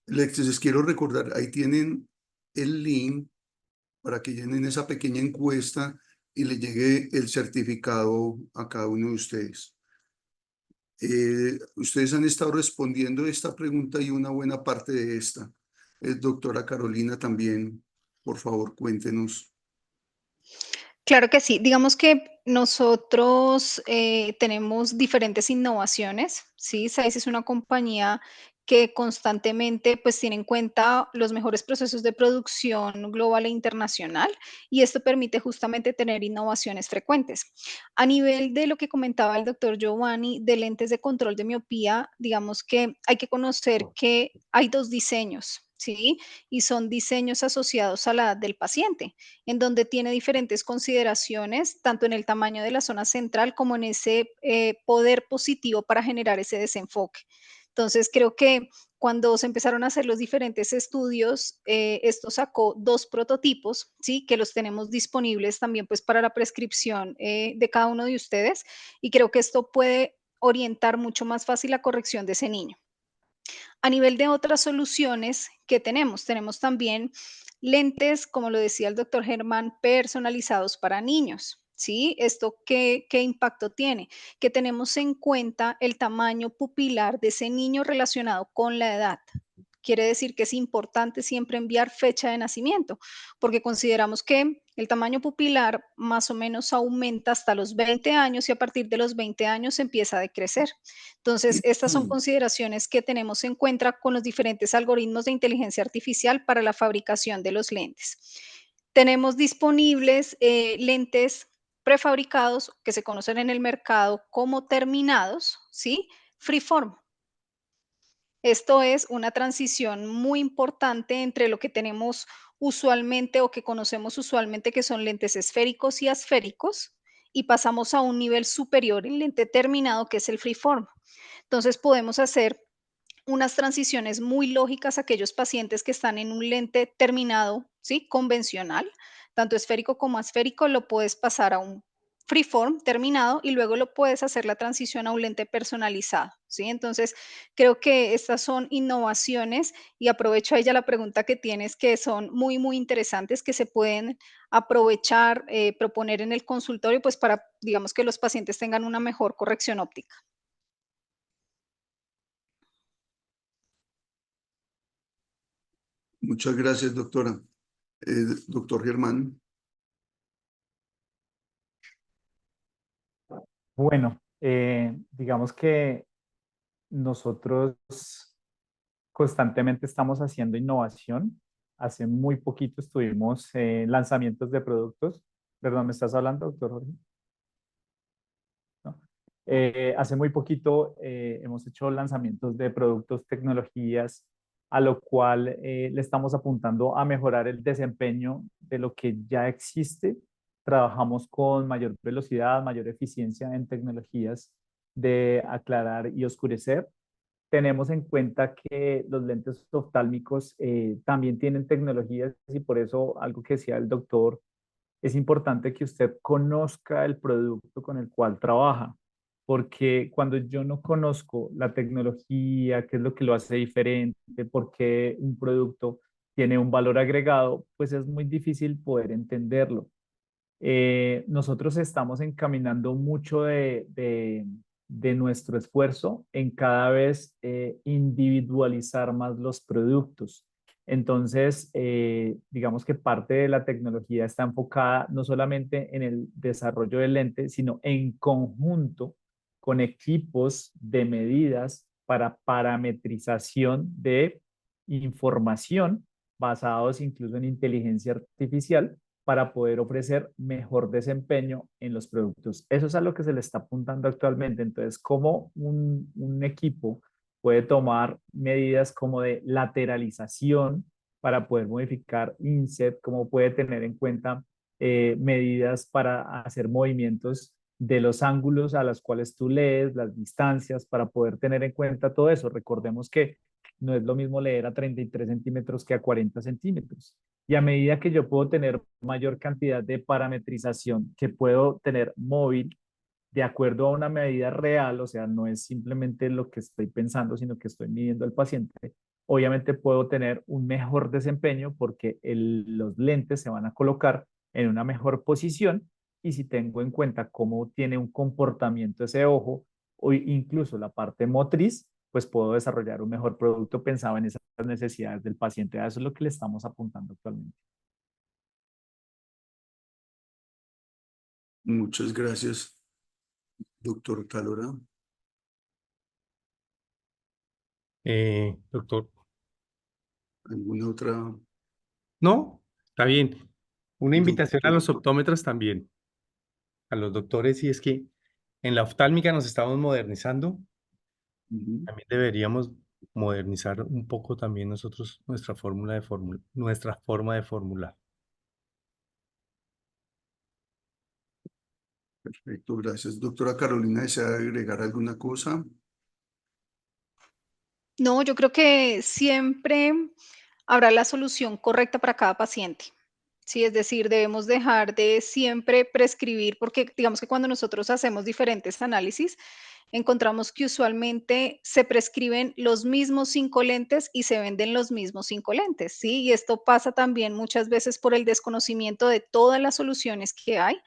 B: les quiero recordar, ahí tienen el link para que llenen esa pequeña encuesta y le llegue el certificado a cada uno de ustedes. Ustedes han estado respondiendo esta pregunta y una buena parte de esta. Doctora Carolina, también, por favor, cuéntenos.
F: Claro que sí. Digamos que nosotros tenemos diferentes innovaciones, ¿sí? SAIS es una compañía que constantemente pues tiene en cuenta los mejores procesos de producción global e internacional y esto permite justamente tener innovaciones frecuentes. A nivel de lo que comentaba el doctor Giovanni de lentes de control de miopía, digamos que hay que conocer que hay dos diseños, ¿sí? Y son diseños asociados a la edad del paciente en donde tiene diferentes consideraciones, tanto en el tamaño de la zona central como en ese poder positivo para generar ese desenfoque. Entonces, creo que cuando se empezaron a hacer los diferentes estudios, esto sacó dos prototipos, ¿sí? Que los tenemos disponibles también pues para la prescripción de cada uno de ustedes y creo que esto puede orientar mucho más fácil la corrección de ese niño. A nivel de otras soluciones que tenemos también lentes, como lo decía el doctor Germán, personalizados para niños. ¿Sí? ¿Esto qué impacto tiene? Que tenemos en cuenta el tamaño pupilar de ese niño relacionado con la edad. Quiere decir que es importante siempre enviar fecha de nacimiento, porque consideramos que el tamaño pupilar más o menos aumenta hasta los 20 años y a partir de los 20 años empieza a decrecer. Entonces, estas son consideraciones que tenemos en cuenta con los diferentes algoritmos de inteligencia artificial para la fabricación de los lentes. Tenemos disponibles lentes prefabricados que se conocen en el mercado como terminados, ¿sí? Freeform. Esto es una transición muy importante entre lo que tenemos usualmente o que conocemos usualmente, que son lentes esféricos y asféricos, y pasamos a un nivel superior en lente terminado, que es el freeform. Entonces podemos hacer unas transiciones muy lógicas a aquellos pacientes que están en un lente terminado, ¿sí? Convencional, tanto esférico como asférico, lo puedes pasar a un freeform terminado y luego lo puedes hacer la transición a un lente personalizado, ¿sí? Entonces, creo que estas son innovaciones y aprovecho a ella la pregunta que tienes, que son muy, muy interesantes, que se pueden aprovechar, proponer en el consultorio, pues para, digamos, que los pacientes tengan una mejor corrección óptica.
B: Muchas gracias, doctora. Doctor Germán.
D: Bueno, digamos que nosotros constantemente estamos haciendo innovación. Hace muy poquito estuvimos en lanzamientos de productos. Perdón, ¿me estás hablando, doctor Jorge? ¿No? Hace muy poquito hemos hecho lanzamientos de productos, tecnologías, a lo cual le estamos apuntando a mejorar el desempeño de lo que ya existe. Trabajamos con mayor velocidad, mayor eficiencia en tecnologías de aclarar y oscurecer. Tenemos en cuenta que los lentes oftálmicos también tienen tecnologías y por eso algo que decía el doctor, es importante que usted conozca el producto con el cual trabaja, porque cuando yo no conozco la tecnología, qué es lo que lo hace diferente, por qué un producto tiene un valor agregado, pues es muy difícil poder entenderlo. Nosotros estamos encaminando mucho de nuestro esfuerzo en cada vez individualizar más los productos. Entonces, digamos que parte de la tecnología está enfocada no solamente en el desarrollo del lente, sino en conjunto con equipos de medidas para parametrización de información basados incluso en inteligencia artificial para poder ofrecer mejor desempeño en los productos. Eso es a lo que se le está apuntando actualmente. Entonces, ¿cómo un equipo puede tomar medidas como de lateralización para poder modificar inset? ¿Cómo puede tener en cuenta medidas para hacer movimientos de los ángulos a los cuales tú lees, las distancias, para poder tener en cuenta todo eso? Recordemos que no es lo mismo leer a 33 centímetros que a 40 centímetros. Y a medida que yo puedo tener mayor cantidad de parametrización, que puedo tener móvil de acuerdo a una medida real, o sea, no es simplemente lo que estoy pensando, sino que estoy midiendo al paciente, obviamente puedo tener un mejor desempeño porque los lentes se van a colocar en una mejor posición y si tengo en cuenta cómo tiene un comportamiento ese ojo o incluso la parte motriz, pues puedo desarrollar un mejor producto pensado en esas necesidades del paciente. A eso es lo que le estamos apuntando actualmente.
B: Muchas gracias, doctor Talora.
E: Doctor,
B: ¿Alguna otra?
E: no, está bien. Una invitación a
B: Doctor.
E: los optómetras también, a los doctores, y es que en la oftálmica nos estamos modernizando.
B: Ujú.
E: También deberíamos modernizar un poco también nosotros nuestra forma de formular.
B: Perfecto, gracias. Doctora Carolina, ¿desea agregar alguna cosa?
F: No, yo creo que siempre habrá la solución correcta para cada paciente. Sí, es decir, debemos dejar de siempre prescribir, porque digamos que cuando nosotros hacemos diferentes análisis, encontramos que usualmente se prescriben los mismos 5 lentes y se venden los mismos 5 lentes, ¿sí? Y esto pasa también muchas veces por el desconocimiento de todas las soluciones que hay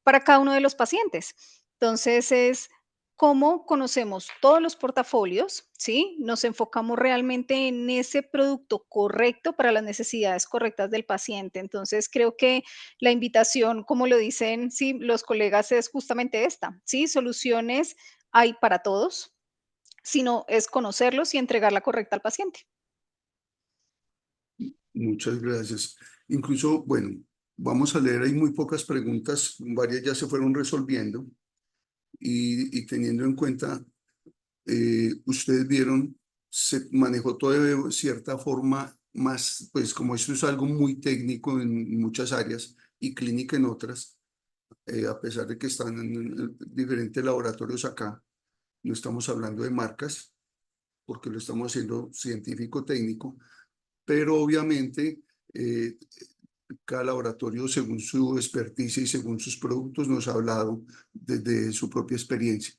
F: para cada uno de los pacientes. Entonces, es cómo conocemos todos los portafolios, ¿sí? Nos enfocamos realmente en ese producto correcto para las necesidades correctas del paciente. Entonces, creo que la invitación, como lo dicen, sí, los colegas, es justamente esta, ¿sí? Soluciones hay para todos, sino es conocerlos y entregar la correcta al paciente.
B: Muchas gracias. Incluso, bueno, Vamos a leer, hay muy pocas preguntas, varias ya se fueron resolviendo y teniendo en cuenta, ustedes vieron, se manejó todo de cierta forma más, pues como esto es algo muy técnico en muchas áreas y clínica en otras, a pesar de que están en diferentes laboratorios acá, no estamos hablando de marcas, porque lo estamos haciendo científico-técnico, pero obviamente cada laboratorio, según su experticia y según sus productos, nos ha hablado desde su propia experiencia.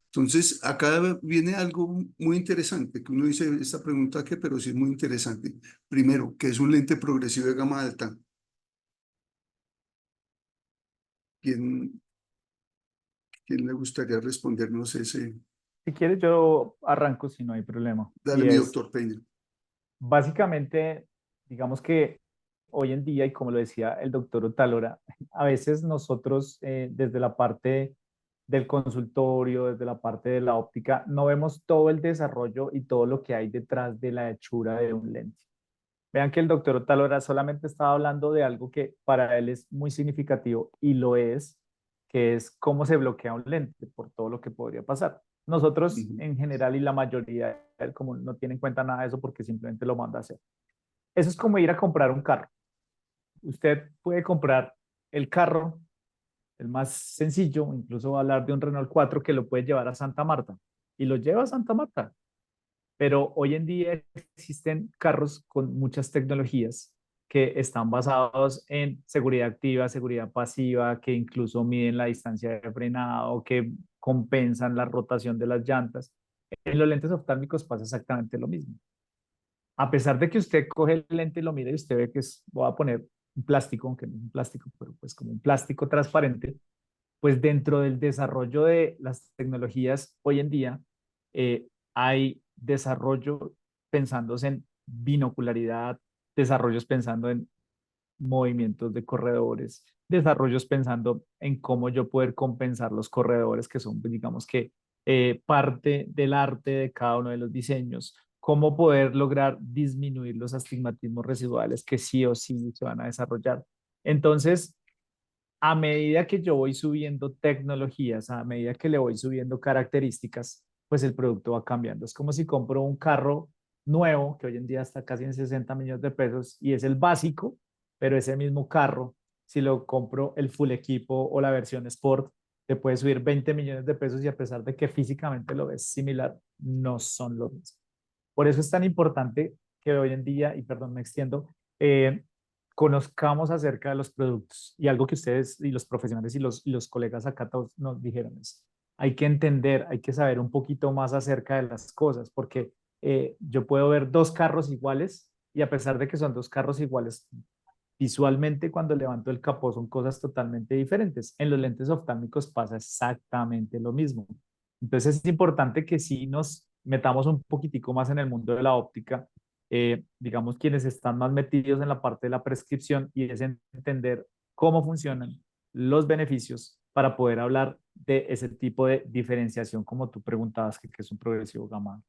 B: Entonces, acá viene algo muy interesante, que uno dice, esta pregunta que, pero sí es muy interesante. Primero, ¿qué es un lente progresivo de gama alta? ¿Quién, quién le gustaría respondernos ese?
D: Si quieres, yo arranco si no hay problema.
B: Dale,
D: Y
B: mi
D: es
B: doctor Peña.
D: básicamente, digamos que hoy en día, y como lo decía el doctor Otálora, a veces nosotros desde la parte del consultorio, desde la parte de la óptica, no vemos todo el desarrollo y todo lo que hay detrás de la hechura de un lente. Vean que el doctor Otálora solamente estaba hablando de algo que para él es muy significativo y lo es, que es cómo se bloquea un lente por todo lo que podría pasar. Nosotros
B: Ujú.
D: en general y la mayoría del común no tiene en cuenta nada de eso porque simplemente lo manda a hacer. Eso es como ir a comprar un carro. Usted puede comprar el carro, el más sencillo, incluso va a hablar de un Renault 4 que lo puede llevar a Santa Marta y lo lleva a Santa Marta. Pero hoy en día existen carros con muchas tecnologías que están basados en seguridad activa, seguridad pasiva, que incluso miden la distancia de frenado, que compensan la rotación de las llantas. En los lentes oftálmicos pasa exactamente lo mismo. A pesar de que usted coge el lente y lo mira y usted ve que es, voy a poner un plástico, aunque no es un plástico, pero pues como un plástico transparente, pues dentro del desarrollo de las tecnologías hoy en día hay desarrollo pensándose en binocularidad, desarrollos pensando en movimientos de corredores, desarrollos pensando en cómo yo poder compensar los corredores que son, digamos que, parte del arte de cada uno de los diseños, cómo poder lograr disminuir los astigmatismos residuales que sí o sí se van a desarrollar. Entonces, a medida que yo voy subiendo tecnologías, a medida que le voy subiendo características, pues el producto va cambiando. Es como si compro un carro nuevo, que hoy en día está casi en 60 millones de pesos, y es el básico, pero ese mismo carro, si lo compro el full equipo o la versión Sport, te puede subir 20 millones de pesos y a pesar de que físicamente lo ves similar, no son lo mismo. Por eso es tan importante que hoy en día, y perdón, me extiendo, conozcamos acerca de los productos. Y algo que ustedes y los profesionales y los colegas acá todos nos dijeron es, hay que entender, hay que saber un poquito más acerca de las cosas, porque yo puedo ver dos carros iguales y a pesar de que son dos carros iguales, visualmente cuando levanto el capó son cosas totalmente diferentes. En los lentes oftálmicos pasa exactamente lo mismo. Entonces es importante que sí nos metamos un poquitico más en el mundo de la óptica, digamos quienes están más metidos en la parte de la prescripción y es entender cómo funcionan los beneficios para poder hablar de ese tipo de diferenciación como tú preguntabas que es un progresivo gamma.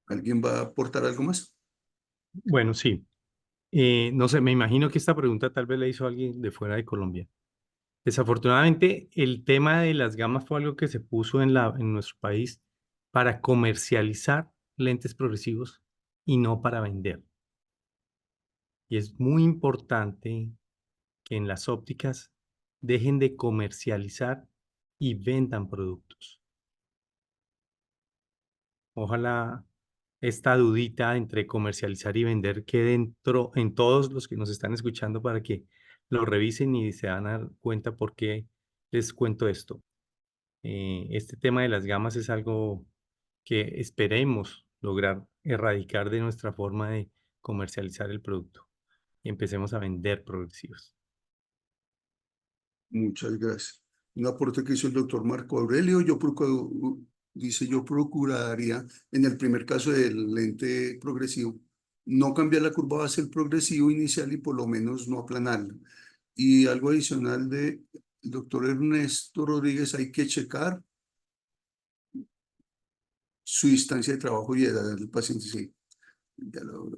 B: ¿Alguien va a aportar algo más?
E: Bueno, sí. No sé, me imagino que esta pregunta tal vez la hizo alguien de fuera de Colombia. Desafortunadamente, el tema de las gamas fue algo que se puso en nuestro país para comercializar lentes progresivos y no para vender. Y es muy importante que en las ópticas dejen de comercializar y vendan productos. Ojalá esta dudita entre comercializar y vender quede en todos los que nos están escuchando para que lo revisen y se dan a dar cuenta por qué les cuento esto. Este tema de las gamas es algo que esperemos lograr erradicar de nuestra forma de comercializar el producto y empecemos a vender progresivos.
B: Muchas gracias. Un aporte que hizo el doctor Marco Aurelio, dice, yo procuraría, en el primer caso del lente progresivo, no cambiar la curva base del progresivo inicial y por lo menos no aplanarla. Y algo adicional de doctor Ernesto Rodríguez, hay que checar su distancia de trabajo y edad del paciente. Sí, ya lo,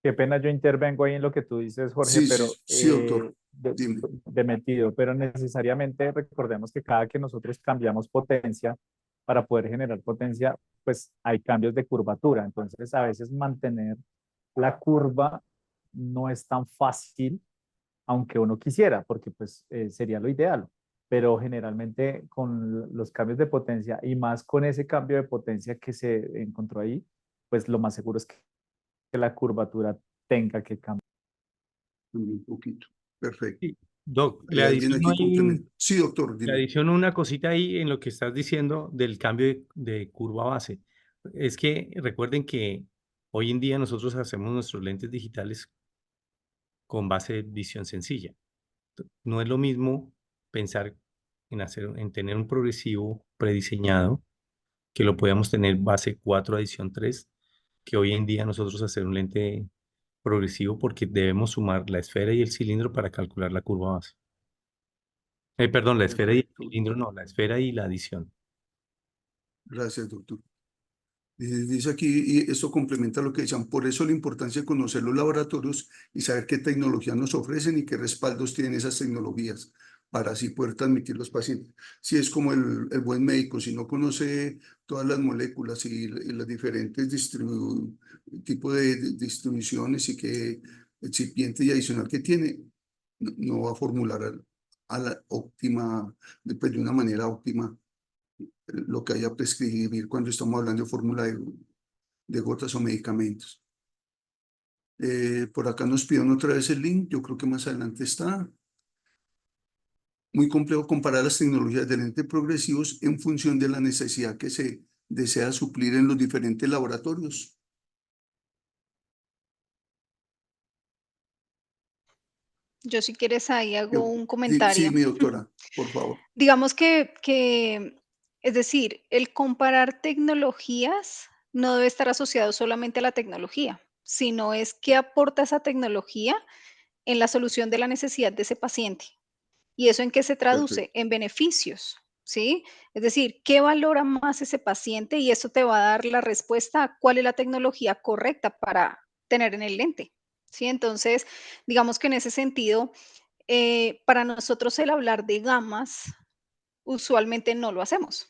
D: Qué pena, yo intervengo ahí en lo que tú dices, Jorge,
B: Sí,
D: pero
B: sí, sí, doctor. Dime.
D: de metido, pero necesariamente recordemos que cada que nosotros cambiamos potencia, para poder generar potencia, pues hay cambios de curvatura. Entonces, a veces mantener la curva no es tan fácil, aunque uno quisiera, porque pues sería lo ideal. Pero generalmente con los cambios de potencia y más con ese cambio de potencia que se encontró ahí, pues lo más seguro es que la curvatura tenga que cambiar.
B: Un poquito. Perfecto.
E: Sí, Doc,
B: ¿Hay alguien aquí complementa? Sí, doctor,
E: le
B: dime.
E: adiciono una cosita ahí en lo que estás diciendo del cambio de curva base. Es que recuerden que hoy en día nosotros hacemos nuestros lentes digitales con base de visión sencilla. No es lo mismo pensar en tener un progresivo prediseñado que lo podamos tener base 4 adición 3, que hoy en día nosotros hacer un lente progresivo porque debemos sumar la esfera y el cilindro para calcular la curva base. Perdón, la esfera y el
B: Perfecto.
E: cilindro no, la esfera y la adición.
B: Gracias, doctor. Dice aquí, y esto complementa lo que decían, por eso la importancia de conocer los laboratorios y saber qué tecnología nos ofrecen y qué respaldos tienen esas tecnologías para así poder transmitir los pacientes. Si es como el buen médico, si no conoce todas las moléculas y las diferentes tipos de distribuciones y qué excipiente y adicional que tiene, no va a formular a la óptima, de una manera óptima lo que haya a prescribir cuando estamos hablando de fórmula de gotas o medicamentos. Por acá nos piden otra vez el link, yo creo que más adelante está. Muy complejo comparar las tecnologías de lentes progresivos en función de la necesidad que se desea suplir en los diferentes laboratorios.
F: Yo si quieres ahí hago un
B: Sí, sí,
F: comentario.
B: mi doctora, por favor.
F: Digamos es decir, el comparar tecnologías no debe estar asociado solamente a la tecnología, sino es qué aporta esa tecnología en la solución de la necesidad de ese paciente. ¿Y eso en qué se traduce?
B: Perfecto.
F: En beneficios, ¿sí? Es decir, ¿qué valora más ese paciente? Y eso te va a dar la respuesta a cuál es la tecnología correcta para tener en el lente, ¿sí? Entonces, digamos que en ese sentido, para nosotros el hablar de gamas usualmente no lo hacemos,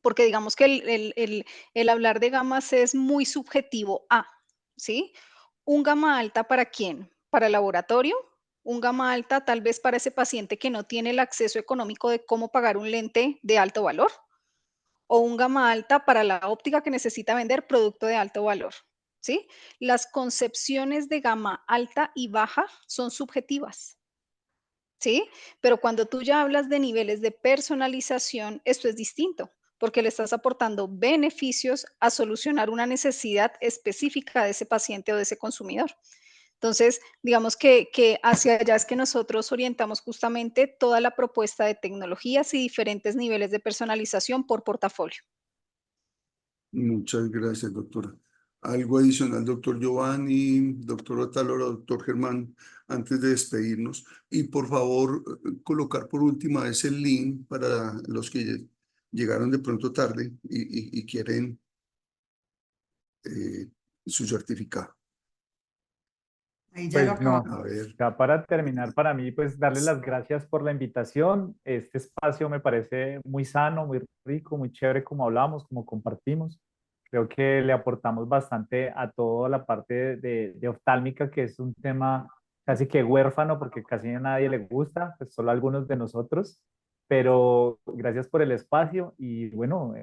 F: porque digamos que el hablar de gamas es muy subjetivo a, ¿sí? Un gama alta para quién? Para el laboratorio, un gama alta tal vez para ese paciente que no tiene el acceso económico de cómo pagar un lente de alto valor, o un gama alta para la óptica que necesita vender producto de alto valor, ¿sí? Las concepciones de gama alta y baja son subjetivas. ¿Sí? Pero cuando tú ya hablas de niveles de personalización, esto es distinto, porque le estás aportando beneficios a solucionar una necesidad específica de ese paciente o de ese consumidor. Entonces, digamos que hacia allá es que nosotros orientamos justamente toda la propuesta de tecnologías y diferentes niveles de personalización por portafolio.
B: Muchas gracias, doctora. Algo adicional, doctor Giovanni, doctor Otalora, doctor Germán, antes de despedirnos. Y por favor, colocar por última vez el link para los que llegaron de pronto tarde y quieren eh, su certificado.
A: Ahí ya lo
D: Pues no,
B: A ver,
D: ya para terminar, para mí, pues darle las gracias por la invitación. Este espacio me parece muy sano, muy rico, muy chévere como hablamos, como compartimos. Creo que le aportamos bastante a toda la parte de oftálmica, que es un tema casi que huérfano, porque casi a nadie le gusta, pues solo a algunos de nosotros. Pero gracias por el espacio y bueno,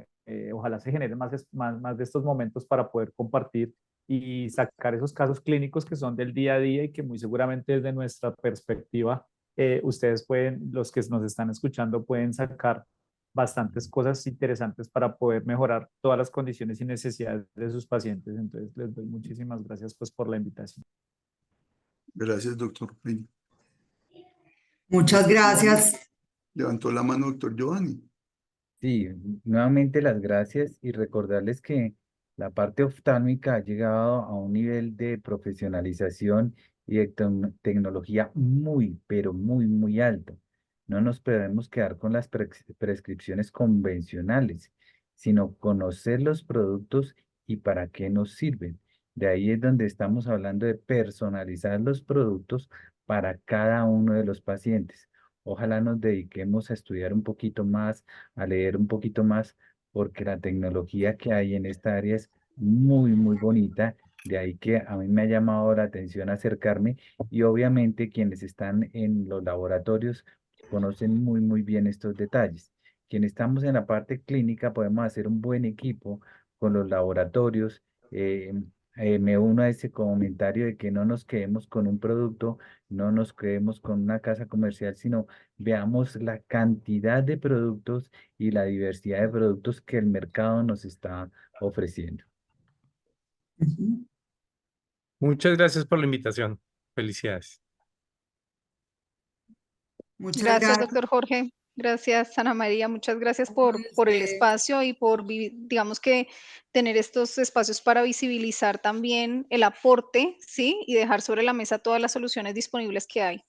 D: ojalá se generen más de estos momentos para poder compartir y sacar esos casos clínicos que son del día a día y que muy seguramente desde nuestra perspectiva, ustedes pueden, los que nos están escuchando, pueden sacar bastantes cosas interesantes para poder mejorar todas las condiciones y necesidades de sus pacientes. Entonces, les doy muchísimas gracias pues por la invitación.
B: gracias, doctor Peña.
A: Muchas
B: Doctor Giovanni,
A: gracias.
B: levantó la mano, doctor Giovanni.
C: Sí, nuevamente las gracias y recordarles que la parte oftálmica ha llegado a un nivel de profesionalización y de tecnología muy, pero muy, muy alto. No nos podemos quedar con las prescripciones convencionales, sino conocer los productos y para qué nos sirven. De ahí es donde estamos hablando de personalizar los productos para cada uno de los pacientes. Ojalá nos dediquemos a estudiar un poquito más, a leer un poquito más, porque la tecnología que hay en esta área es muy, muy bonita. De ahí que a mí me ha llamado la atención acercarme y obviamente quienes están en los laboratorios conocen muy, muy bien estos detalles. Quienes estamos en la parte clínica podemos hacer un buen equipo con los laboratorios. eh, Me uno a ese comentario de que no nos quedemos con un producto, no nos quedemos con una casa comercial, sino veamos la cantidad de productos y la diversidad de productos que el mercado nos está ofreciendo.
A: Ujú.
E: Muchas gracias por la invitación. Felicidades.
A: Muchas
F: Gracias,
A: gracias
F: doctor Jorge. Gracias, Ana María. Muchas gracias
A: a
F: por el
A: ustedes.
F: espacio y por, digamos que, tener estos espacios para visibilizar también el aporte, ¿sí? Y dejar sobre la mesa todas las soluciones disponibles que hay.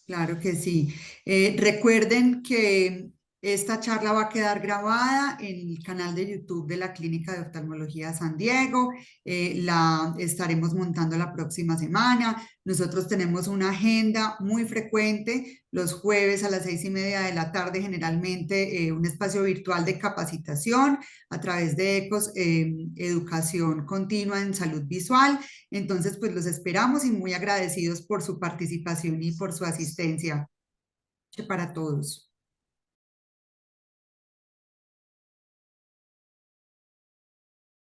A: Claro que sí. Recuerden que esta charla va a quedar grabada en el canal de YouTube de la Clínica de Oftalmología San Diego. La estaremos montando la próxima semana. Nosotros tenemos una agenda muy frecuente, los jueves a las 6:30 de la tarde, generalmente un espacio virtual de capacitación a través de ECOS, educación continua en salud visual. Entonces, pues los esperamos y muy agradecidos por su participación y por su asistencia para todos.